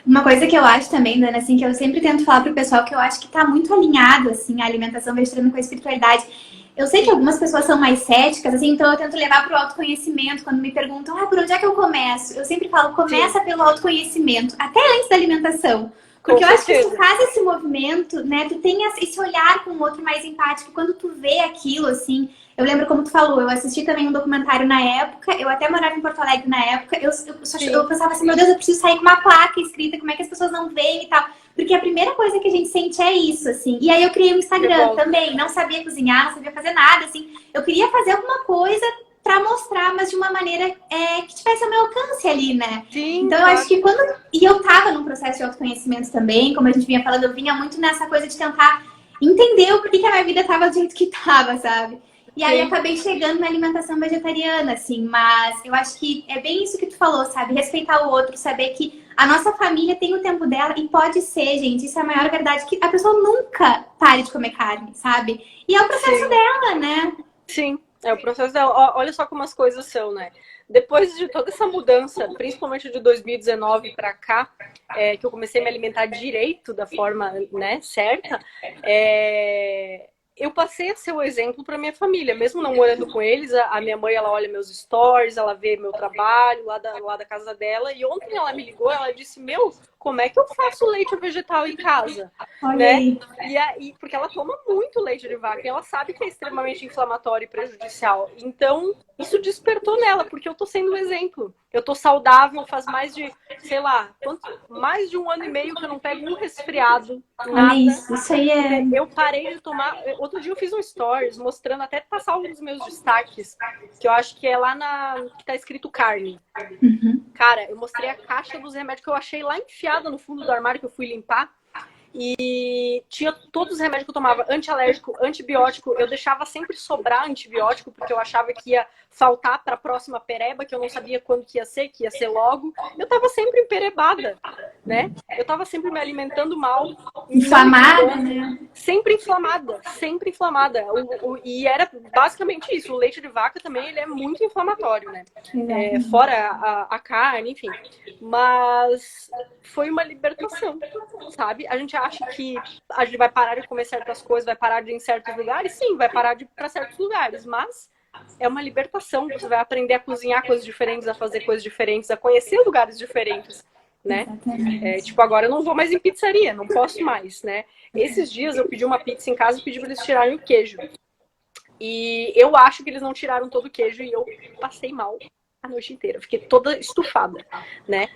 Uma coisa que eu acho também, Dana, assim, que eu sempre tento falar pro pessoal, que eu acho que tá muito alinhado, assim, a alimentação vegetariana com a espiritualidade. Eu sei que algumas pessoas são mais céticas, assim, então eu tento levar pro autoconhecimento. Quando me perguntam, por onde é que eu começo? Eu sempre falo, começa pelo autoconhecimento, até antes da alimentação. Porque eu acho que se tu faz esse movimento, né, tu tem esse olhar com o outro mais empático. Quando tu vê aquilo, assim, eu lembro como tu falou, eu assisti também um documentário na época, eu até morava em Porto Alegre na época, eu pensava assim, meu Deus, eu preciso sair com uma placa escrita, como é que as pessoas não veem e tal. Porque a primeira coisa que a gente sente é isso, assim. E aí eu criei um Instagram também, não sabia cozinhar, não sabia fazer nada, assim. Eu queria fazer alguma coisa pra mostrar, mas de uma maneira que tivesse ao meu alcance ali, né? Sim, então eu acho que quando... E eu tava num processo de autoconhecimento também, como a gente vinha falando, eu vinha muito nessa coisa de tentar entender o porquê que a minha vida tava do jeito que tava, sabe? E aí eu acabei chegando na alimentação vegetariana, assim, mas eu acho que é bem isso que tu falou, sabe? Respeitar o outro, saber que a nossa família tem o tempo dela e pode ser, gente, isso é a maior verdade, que a pessoa nunca pare de comer carne, sabe? E é o processo dela, né? Sim. É o processo dela. Olha só como as coisas são, né? Depois de toda essa mudança, principalmente de 2019 para cá, que eu comecei a me alimentar direito da forma, né, certa, eu passei a ser o exemplo para minha família, mesmo não morando com eles. A minha mãe, ela olha meus stories, ela vê meu trabalho lá da casa dela. E ontem ela me ligou, ela disse, meu, como é que eu faço leite vegetal em casa? Olha né? aí. E aí, porque ela toma muito leite de vaca e ela sabe que é extremamente inflamatório e prejudicial. Então, isso despertou nela, porque eu tô sendo um exemplo. Eu tô saudável, faz mais de, sei lá, mais de 1 ano e meio que eu não pego um resfriado, nada. Olha isso aí é... Eu parei de tomar... Outro dia eu fiz um stories mostrando, até passar alguns dos meus destaques, que eu acho que é lá que tá escrito carne. Uhum. Cara, eu mostrei a caixa dos remédios que eu achei lá enfiada no fundo do armário, que eu fui limpar. E tinha todos os remédios que eu tomava, antialérgico, antibiótico. Eu deixava sempre sobrar antibiótico, porque eu achava que ia faltar para a próxima pereba, que eu não sabia quando que ia ser logo. Eu tava sempre emperebada, né? Eu tava sempre me alimentando mal. Inflamada, né? Sempre inflamada, sempre inflamada. E era basicamente isso. O leite de vaca também, ele é muito inflamatório, né? Fora a carne, enfim. Mas foi uma libertação, sabe? A gente acha que a gente vai parar de comer certas coisas, vai parar de ir em certos lugares. Sim, vai parar de ir para certos lugares, mas é uma libertação. Você vai aprender a cozinhar coisas diferentes, a fazer coisas diferentes, a conhecer lugares diferentes, né? Tipo, agora eu não vou mais em pizzaria, não posso mais, né? Esses dias eu pedi uma pizza em casa e pedi para eles tirarem o queijo. E eu acho que eles não tiraram todo o queijo e eu passei mal a noite inteira. Fiquei toda estufada, né?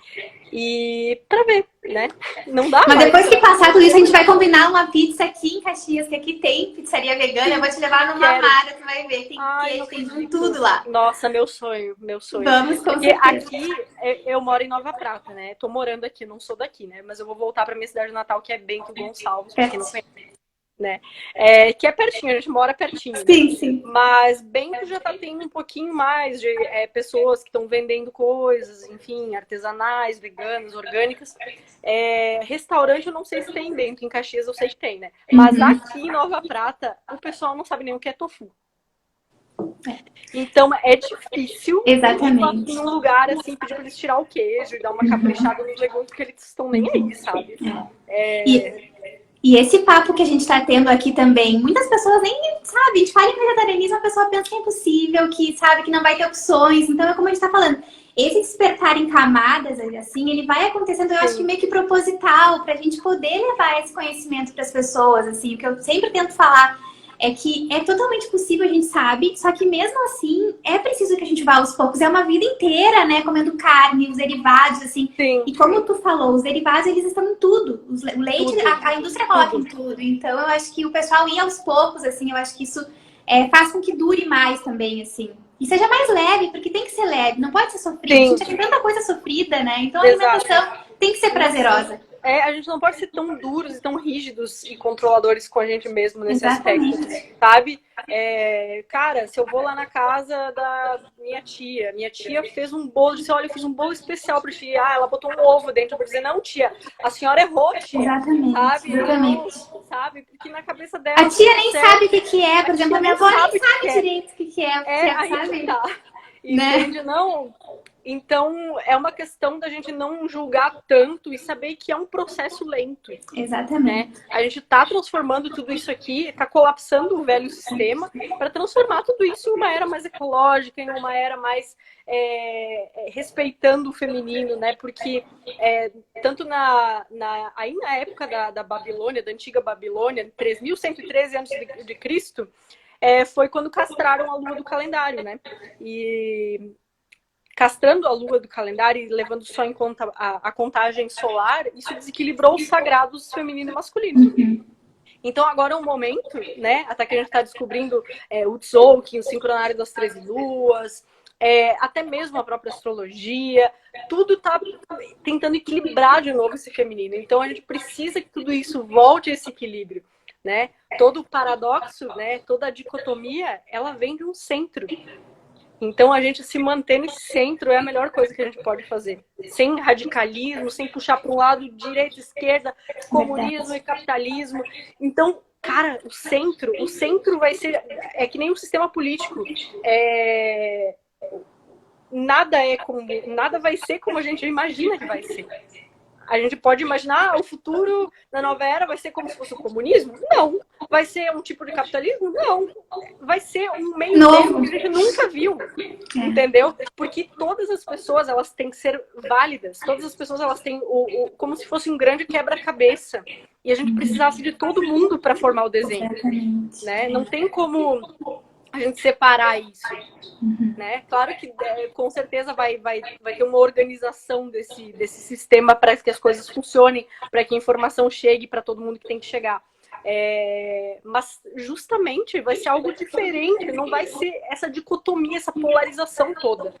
E pra ver, né? Não dá Mas mais. depois que passar tudo isso, a gente vai combinar uma pizza aqui em Caxias, que aqui tem pizzaria vegana. Eu vou te levar numa Mara, tu vai ver. Tem queijo, tem de tudo lá. Nossa, meu sonho, meu sonho. Vamos, com Porque certeza. aqui, eu moro em Nova Prata, né? Tô morando aqui, não sou daqui, né? Mas eu vou voltar pra minha cidade natal, que é Bento Gonçalves, pra quem não conhece. Né? Que é pertinho, a gente mora pertinho. Sim, né? sim. Mas Bento já tá tendo um pouquinho mais de pessoas que estão vendendo coisas, enfim, artesanais, veganas, orgânicas. Restaurante eu não sei se tem em Bento, em Caxias eu sei que tem, né? Mas aqui em Nova Prata, o pessoal não sabe nem o que é tofu. Então é difícil Exatamente. em um lugar assim, pedir pra eles tirar o queijo e dar uma caprichada nos legumes, porque eles estão nem aí, sabe? E, e esse papo que a gente está tendo aqui também, muitas pessoas nem sabem, a gente fala em vegetarianismo, a pessoa pensa que é impossível, que sabe que não vai ter opções. Então é como a gente está falando, esse despertar em camadas, assim, ele vai acontecendo, eu acho que meio que proposital, para a gente poder levar esse conhecimento para as pessoas, assim, o que eu sempre tento falar é que é totalmente possível, a gente sabe, só que mesmo assim é preciso que a gente vá aos poucos. É uma vida inteira, né? Comendo carne, os derivados, assim. Sim. E como tu falou, os derivados, eles estão em tudo. O leite, Tudo. a indústria coloca em tudo. Então, eu acho que o pessoal ir aos poucos, assim, eu acho que isso faz com que dure mais também, assim. E seja mais leve, porque tem que ser leve, não pode ser sofrido. Sim. A gente já tem tanta coisa sofrida, né? Então, a Exato. alimentação tem que ser prazerosa. A gente não pode ser tão duros e tão rígidos e controladores com a gente mesmo nesse Exatamente. aspecto, sabe? Cara, se eu vou lá na casa da minha tia fez um bolo, disse, olha, eu fiz um bolo especial pra tia, ela botou um ovo dentro, eu vou dizer, não, tia, a senhora errou, tia. Exatamente, sabe? exatamente. Não, sabe? Porque na cabeça dela... A tia nem sabe o que é, por exemplo, a minha avó nem sabe direito o que é, sabe? Tá. Né? Entende? Não... Então, é uma questão da gente não julgar tanto e saber que é um processo lento. Exatamente. Né? A gente está transformando tudo isso aqui, está colapsando o velho sistema para transformar tudo isso em uma era mais ecológica, em uma era mais respeitando o feminino, né? Porque tanto aí na época da Babilônia, da antiga Babilônia, 3.113 anos de Cristo, foi quando castraram a lua do calendário, né? E castrando a lua do calendário e levando só em conta a contagem solar, isso desequilibrou os sagrados feminino e masculino. Então agora é um momento, né? Até que a gente está descobrindo o Tzolk'in, o sincronário das 13 luas, até mesmo a própria astrologia, tudo está tentando equilibrar de novo esse feminino. Então a gente precisa que tudo isso volte a esse equilíbrio, né? Todo o paradoxo, né? Toda a dicotomia, ela vem de um centro. Então, a gente se manter nesse centro é a melhor coisa que a gente pode fazer. Sem radicalismo, sem puxar para um lado direita, esquerda, comunismo e capitalismo. Então, cara, o centro vai ser... É que nem um sistema político. Nada vai ser como a gente imagina que vai ser. A gente pode imaginar o futuro da nova era vai ser como se fosse o comunismo? Não. Vai ser um tipo de capitalismo? Não. Vai ser um meio termo que a gente nunca viu. Entendeu? Porque todas as pessoas, elas têm que ser válidas. Todas as pessoas, elas têm como se fosse um grande quebra-cabeça. E a gente precisasse de todo mundo para formar o desenho. Né? Não tem como a gente separar isso, né? Claro que com certeza vai ter uma organização desse sistema para que as coisas funcionem, para que a informação chegue para todo mundo que tem que chegar. Mas justamente vai ser algo diferente, não vai ser essa dicotomia, essa polarização toda.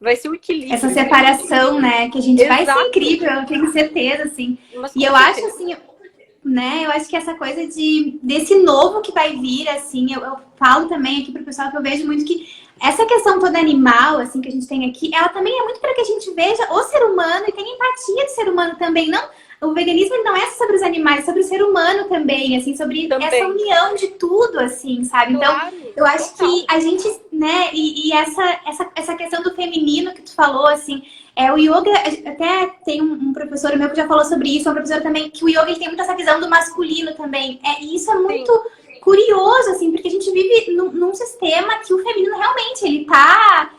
Vai ser o equilíbrio. Essa separação, né? Que a gente vai ser incrível, eu tenho certeza, assim. E eu acho assim... Né? Eu acho que essa coisa desse novo que vai vir, assim, eu falo também aqui pro pessoal que eu vejo muito que essa questão toda animal, assim, que a gente tem aqui, ela também é muito para que a gente veja o ser humano e tenha empatia do ser humano também. Não, o veganismo não é só sobre os animais, é sobre o ser humano também, assim, sobre essa união de tudo, assim, sabe? Então, eu acho que a gente, né, e essa questão do feminino que tu falou, assim, o yoga, até tem um professor meu que já falou sobre isso, um professor também, que o yoga ele tem muito essa visão do masculino também. E isso é muito curioso, assim, porque a gente vive num sistema que o feminino realmente, ele tá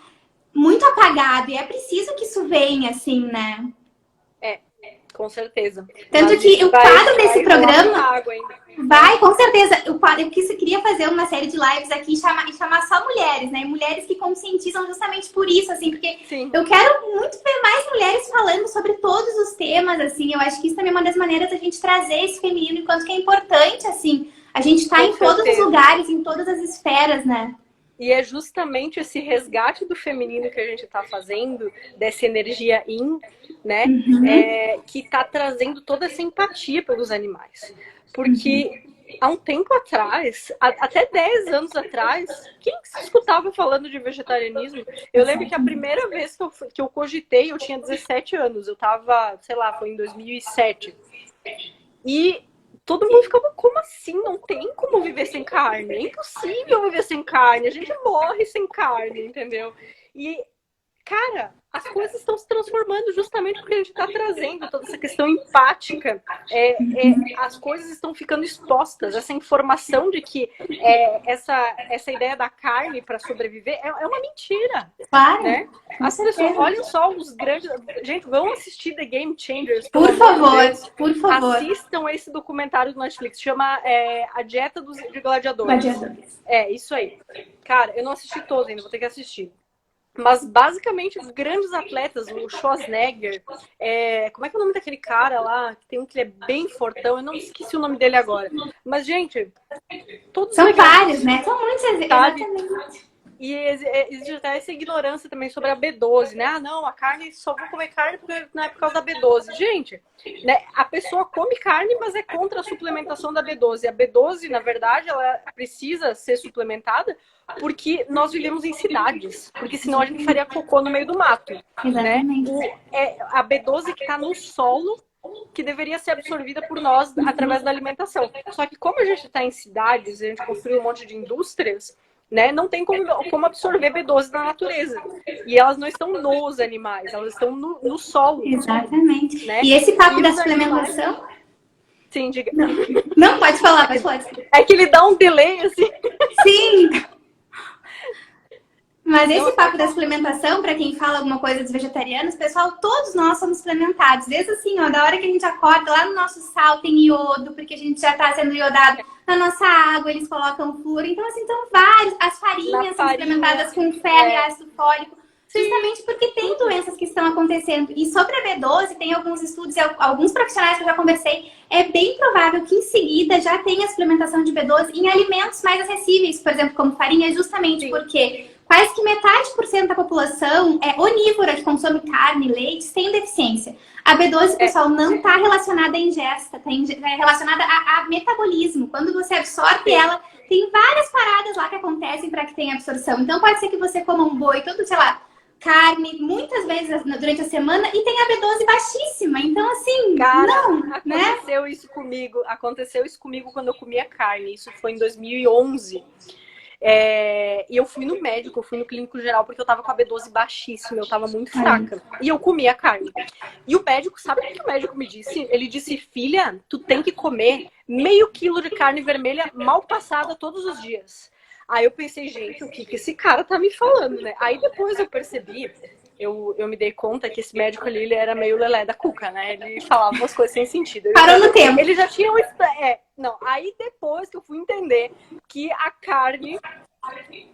muito apagado, e é preciso que isso venha, assim, né? Com certeza. Tanto que o quadro desse programa... Vai, com certeza. Eu queria fazer uma série de lives aqui e chamar só mulheres, né? Mulheres que conscientizam justamente por isso, assim, porque eu quero muito ver mais mulheres falando sobre todos os temas, assim. Eu acho que isso também é uma das maneiras da gente trazer esse feminino, enquanto que é importante, assim, a gente tá em todos os lugares, em todas as esferas, né? E é justamente esse resgate do feminino que a gente está fazendo, dessa energia yin, né? Que está trazendo toda essa empatia pelos animais. Porque há um tempo atrás, até 10 anos atrás, quem se escutava falando de vegetarianismo? Eu lembro que a primeira vez que eu cogitei, eu tinha 17 anos. Eu tava, sei lá, foi em 2007. E todo mundo ficava, como assim? Não tem como viver sem carne. É impossível viver sem carne. A gente morre sem carne, entendeu? E, cara, as coisas estão se transformando justamente porque a gente está trazendo toda essa questão empática. As coisas estão ficando expostas. Essa informação de que essa ideia da carne para sobreviver é uma mentira. Claro. Né? As pessoas, olhem só os grandes... Gente, vão assistir The Game Changers. Por favor, por favor. Assistam esse documentário do Netflix. Chama A Dieta de Gladiadores. Gladiadores. Isso aí. Cara, eu não assisti todos ainda, vou ter que assistir. Mas, basicamente, os grandes atletas, o Schwarzenegger, como é que é o nome daquele cara lá? Tem um que ele é bem fortão, eu não esqueci o nome dele agora. Mas, gente, todos são vários, né? São muitos, exatamente. E existe até essa ignorância também sobre a B12, né? Ah, não, a carne, só vou comer carne porque não é por causa da B12. Gente, né, a pessoa come carne, mas é contra a suplementação da B12. A B12, na verdade, ela precisa ser suplementada porque nós vivemos em cidades. Porque senão a gente faria cocô no meio do mato. Exatamente. Né? A B12 que está no solo, que deveria ser absorvida por nós através da alimentação. Só que como a gente está em cidades, a gente construiu um monte de indústrias, né? Não tem como absorver B12 da natureza. E elas não estão nos animais, elas estão no solo. Exatamente. Né? E esse papo da suplementação... Animais... Sim, diga. Não, pode falar, pode falar. É que ele dá um delay, assim. Sim! Mas esse papo da suplementação, para quem fala alguma coisa dos vegetarianos, pessoal, todos nós somos suplementados. Desde assim, ó, da hora que a gente acorda, lá no nosso sal tem iodo, porque a gente já está sendo iodado. Na nossa água, eles colocam flúor. Então, assim, são vários. As farinhas são suplementadas com ferro e ácido fólico. Justamente porque tem doenças que estão acontecendo. E sobre a B12, tem alguns estudos e alguns profissionais que eu já conversei. É bem provável que em seguida já tenha suplementação de B12 em alimentos mais acessíveis, por exemplo, como farinha, justamente porque quase que metade por cento da população é onívora, que consome carne, leite, tem deficiência. A B12, pessoal, não está relacionada à ingesta, está relacionada a metabolismo. Quando você absorve ela, tem várias paradas lá que acontecem para que tenha absorção. Então pode ser que você coma um boi todo, sei lá, carne, muitas vezes durante a semana e tem a B12 baixíssima. Então, assim, cara, não, né? Aconteceu isso comigo quando eu comia carne. Isso foi em 2011. E eu fui no médico, eu fui no clínico geral porque eu tava com a B12 baixíssima, eu tava muito fraca. E eu comia carne. E o médico, sabe o que o médico me disse? Ele disse, filha, tu tem que comer meio quilo de carne vermelha mal passada todos os dias. Aí eu pensei, gente, o que esse cara tá me falando, né? Aí depois eu percebi, eu me dei conta que esse médico ali, ele era meio lelé da cuca, né? Ele falava umas coisas sem sentido. Parou no tempo. Ele já tinha aí depois que eu fui entender que a carne,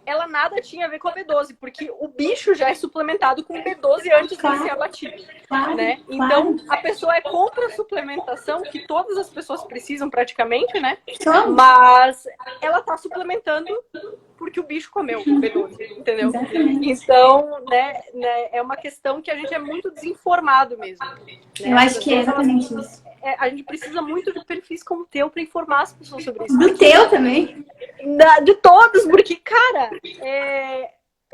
ela nada tinha a ver com a B12, porque o bicho já é suplementado com B12 antes de ser abatido, né? Então, a pessoa é contra a suplementação, que todas as pessoas precisam praticamente, né? Mas ela tá suplementando porque o bicho comeu o B12, entendeu? Exatamente. Então, né, é uma questão que a gente é muito desinformado mesmo. Né? Eu acho que é exatamente isso. A gente precisa muito de perfis como o teu para informar as pessoas sobre isso. Do teu também? De todos, porque, cara,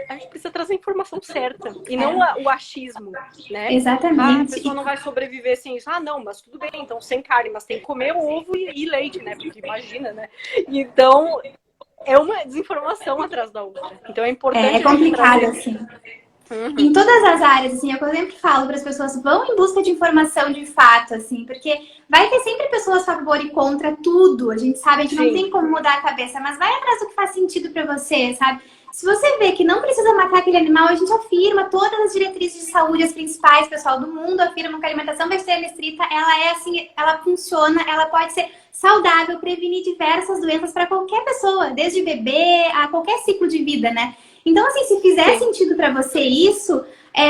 a gente precisa trazer a informação certa e não o achismo, né? Exatamente. A pessoa não vai sobreviver sem isso. Ah, não, mas tudo bem, então sem carne, mas tem que comer ovo e leite, né? Porque imagina, né? Então, é uma desinformação atrás da outra. Então é importante. É complicado, assim. Em todas as áreas, assim, é o que eu sempre falo para as pessoas, vão em busca de informação de fato, assim, porque vai ter sempre pessoas a favor e contra tudo, a gente sabe, a gente não tem como mudar a cabeça, mas vai atrás do que faz sentido para você, sabe? Se você vê que não precisa matar aquele animal, a gente afirma, todas as diretrizes de saúde, as principais, pessoal do mundo, afirmam que a alimentação vegetariana estrita, ela é assim, ela funciona, ela pode ser saudável, prevenir diversas doenças para qualquer pessoa, desde bebê a qualquer ciclo de vida, né? Então, assim, se fizer sentido para você isso,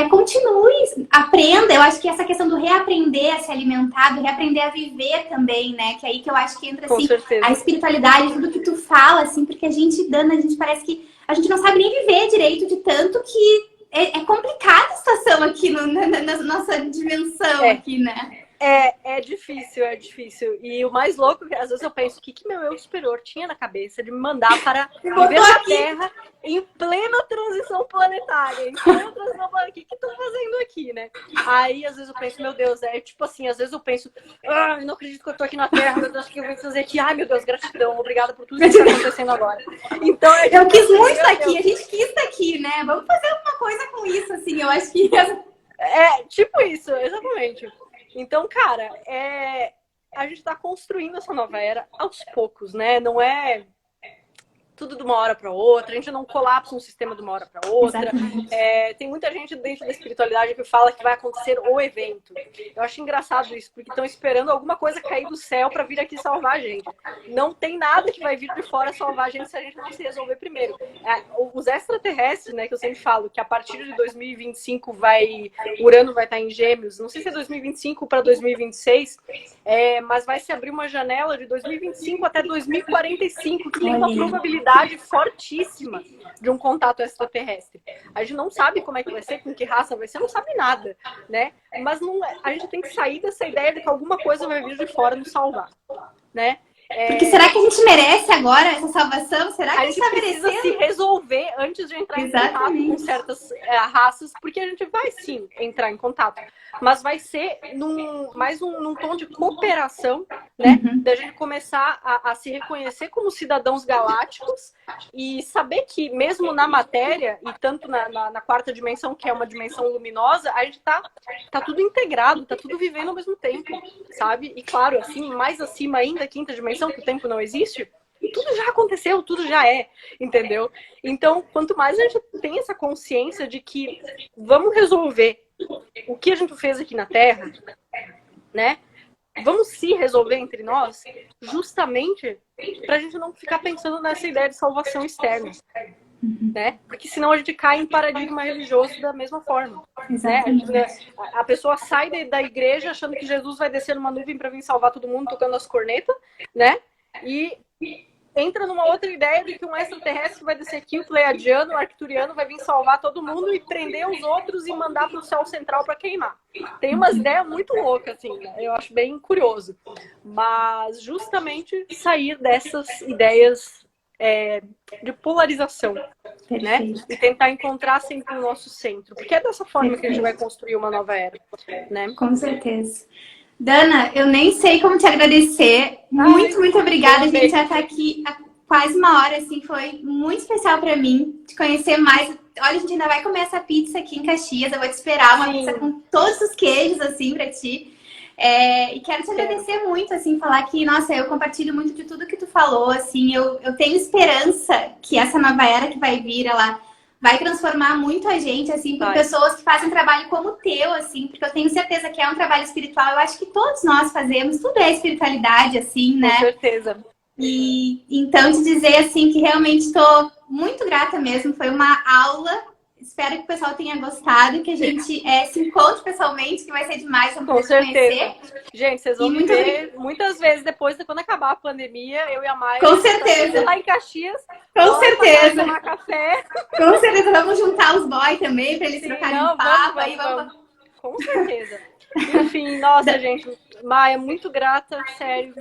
continue, aprenda. Eu acho que essa questão do reaprender a se alimentar, do reaprender a viver também, né? Que é aí que eu acho que entra, assim, a espiritualidade, tudo que tu fala, assim, porque a gente parece que a gente não sabe nem viver direito de tanto que é complicada a situação aqui na nossa dimensão aqui, né? É difícil, é difícil. E o mais louco é que às vezes eu penso, o que meu eu superior tinha na cabeça de me mandar para viver na Terra em plena transição planetária? Em plena transição planetária, o que estão fazendo aqui, né? Aí às vezes eu penso, meu Deus, é tipo assim, às vezes eu penso, não acredito que eu tô aqui na Terra, meu Deus, o que eu vim fazer aqui? Ai, meu Deus, gratidão, obrigada por tudo que está acontecendo agora. Então, eu quis muito estar aqui, a gente quis estar aqui, né? Vamos fazer alguma coisa com isso, assim, eu acho que... tipo isso, exatamente. Então, cara, a gente tá construindo essa nova era aos poucos, né? Não é tudo de uma hora para outra, a gente não colapsa um sistema de uma hora para outra. Tem muita gente dentro da espiritualidade que fala que vai acontecer o evento. Eu acho engraçado isso, porque estão esperando alguma coisa cair do céu para vir aqui salvar a gente. Não tem nada que vai vir de fora salvar a gente se a gente não se resolver primeiro. Os extraterrestres, né, que eu sempre falo, que a partir de 2025 Urano vai estar em Gêmeos, não sei se é 2025 para 2026, mas vai se abrir uma janela de 2025 até 2045, que tem uma probabilidade fortíssima de um contato extraterrestre. A gente não sabe como é que vai ser, com que raça vai ser, não sabe nada, né? Mas a gente tem que sair dessa ideia de que alguma coisa vai vir de fora nos salvar, né? Porque será que a gente merece agora essa salvação? Será que a gente precisa merecendo? se resolver antes de entrar em contato com certas raças, porque a gente vai sim entrar em contato, mas vai ser mais num tom de cooperação, né? Da gente começar a se reconhecer como cidadãos galácticos e saber que mesmo na matéria e tanto na quarta dimensão, que é uma dimensão luminosa, a gente tá tudo integrado, tá tudo vivendo ao mesmo tempo, sabe? E claro, assim, mais acima ainda, a quinta dimensão, que o tempo não existe, tudo já aconteceu, tudo já entendeu? Então, quanto mais a gente tem essa consciência de que vamos resolver o que a gente fez aqui na Terra, né? Vamos se resolver entre nós, justamente para a gente não ficar pensando nessa ideia de salvação externa, né? Porque senão a gente cai em paradigma religioso da mesma forma, né? A pessoa sai da igreja achando que Jesus vai descer numa nuvem para vir salvar todo mundo tocando as cornetas, né? E entra numa outra ideia de que um extraterrestre vai descer aqui, o pleiadiano, o arcturiano, vai vir salvar todo mundo e prender os outros e mandar para o céu central para queimar. Tem umas ideias muito loucas, assim, né? Eu acho bem curioso. Mas justamente sair dessas ideias de polarização, né? E tentar encontrar sempre o nosso centro. Porque é dessa forma que a gente vai construir uma nova era, né? Com certeza. Dana, eu nem sei como te agradecer. Muito obrigada. A gente já tá aqui há quase uma hora, assim, foi muito especial para mim te conhecer mais. Olha, a gente ainda vai comer essa pizza aqui em Caxias. Eu vou te esperar, uma pizza com todos os queijos, assim, para ti. E quero te agradecer muito, assim, falar que, nossa, eu compartilho muito de tudo que tu falou, assim, eu tenho esperança que essa nova era que vai vir, ela vai transformar muito a gente, assim, por pessoas que fazem trabalho como o teu, assim, porque eu tenho certeza que é um trabalho espiritual, eu acho que todos nós fazemos, tudo é espiritualidade, assim, né? Com certeza. E então te dizer, assim, que realmente estou muito grata mesmo, foi uma aula. Espero que o pessoal tenha gostado, que a gente se encontre pessoalmente, que vai ser demais. Com certeza. Gente, vocês vão me ver muitas vezes depois de quando acabar a pandemia, eu e a Maia. Com certeza. Lá em Caxias. Com certeza. Tomar café. Com certeza. Vamos juntar os boys também, para eles trocarem um papo. Vamos. Com certeza. Enfim, nossa, gente. Maia, muito grata, sério.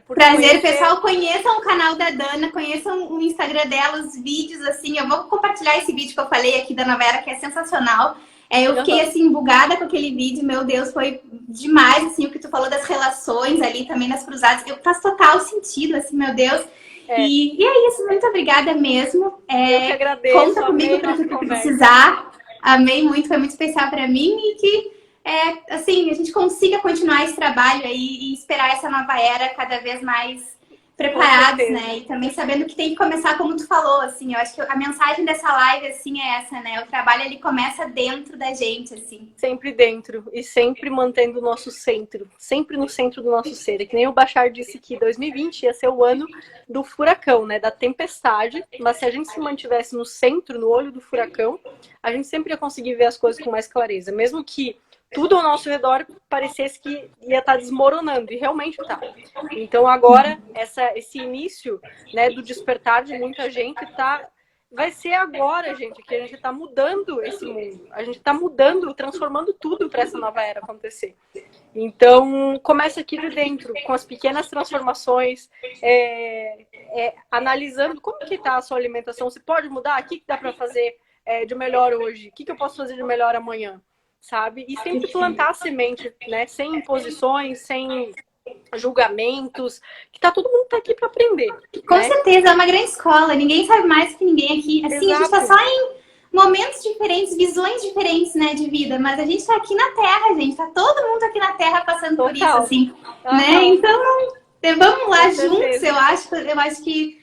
Por prazer, pessoal. Conheçam o canal da Dana, conheçam o Instagram dela, os vídeos, assim. Eu vou compartilhar esse vídeo que eu falei aqui da Nova Era, que é sensacional. Eu fiquei, assim, bugada com aquele vídeo. Meu Deus, foi demais, assim, o que tu falou das relações ali, também das cruzadas. Faz total sentido, assim, meu Deus. E é isso, muito obrigada mesmo. Eu que agradeço. Conta comigo para o que precisar. Amei muito, foi muito especial para mim e que assim, a gente consiga continuar esse trabalho aí e esperar essa nova era cada vez mais preparados, né? E também sabendo que tem que começar como tu falou, assim. Eu acho que a mensagem dessa live, assim, é essa, né? O trabalho, ele começa dentro da gente, assim. Sempre dentro e sempre mantendo o nosso centro. Sempre no centro do nosso ser. É que nem o Bashar disse que 2020 ia ser o ano do furacão, né? Da tempestade. Mas se a gente se mantivesse no centro, no olho do furacão, a gente sempre ia conseguir ver as coisas com mais clareza. Mesmo que tudo ao nosso redor parecesse que ia estar desmoronando, e realmente está. Então agora, esse início, né, do despertar de muita gente está vai ser agora, gente, que a gente está mudando esse mundo. A gente está mudando, transformando tudo para essa nova era acontecer. Então, começa aqui de dentro, com as pequenas transformações, analisando como que está a sua alimentação. Você pode mudar? O que dá para fazer de melhor hoje? O que eu posso fazer de melhor amanhã? Sabe? E sempre plantar a semente, né? Sem imposições, sem julgamentos, que todo mundo tá aqui para aprender. Com certeza, é uma grande escola. Ninguém sabe mais que ninguém aqui. Assim, exato. A gente tá só em momentos diferentes, visões diferentes, né, de vida. Mas a gente tá aqui na Terra, gente. Tá todo mundo aqui na Terra passando por isso, assim. Né? Então, vamos lá juntos, eu acho que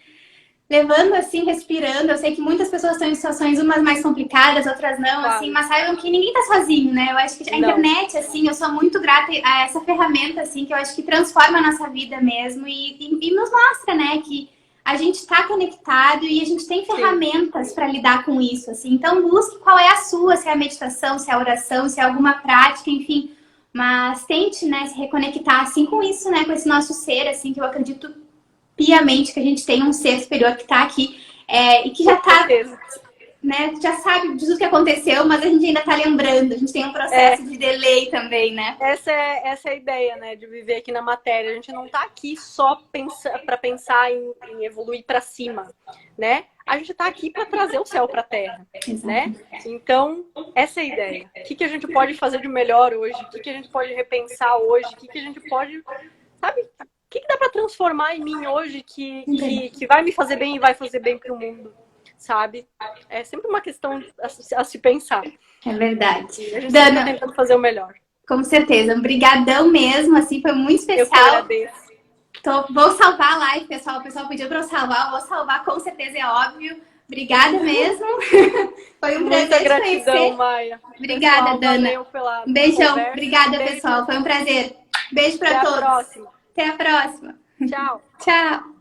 levando assim, respirando. Eu sei que muitas pessoas estão em situações umas mais complicadas, outras não, assim, mas saibam que ninguém tá sozinho, né? Eu acho que a internet, assim, eu sou muito grata a essa ferramenta, assim, que eu acho que transforma a nossa vida mesmo e nos mostra, né, que a gente tá conectado e a gente tem ferramentas para lidar com isso, assim. Então, busque qual é a sua, se é a meditação, se é a oração, se é alguma prática, enfim. Mas tente, né, se reconectar, assim, com isso, né, com esse nosso ser, assim, que eu acredito piamente que a gente tem um ser superior que está aqui e que já está, né, já sabe de tudo que aconteceu, mas a gente ainda está lembrando, a gente tem um processo de delay também, né? Essa é a ideia, né, de viver aqui na matéria. A gente não está aqui só para pensar em evoluir para cima, né? A gente está aqui para trazer o céu para a terra, né? Então, essa é a ideia. O que a gente pode fazer de melhor hoje? O que a gente pode repensar hoje? O que a gente pode, sabe? O que dá para transformar em mim hoje que vai me fazer bem e vai fazer bem para o mundo, sabe? É sempre uma questão a se pensar. É verdade. E a gente está tentando fazer o melhor. Com certeza. Obrigadão mesmo, assim, foi muito especial. Eu que agradeço. Vou salvar a live, pessoal. O pessoal pediu para eu salvar. Eu vou salvar, com certeza, é óbvio. Obrigada mesmo. Foi um prazer te conhecer. Maia. Obrigada, pessoal, Dana. Um beijão. Conversa. Obrigada, pessoal. Foi um prazer. Beijo para todos. Até a próxima. Até a próxima. Tchau. Tchau.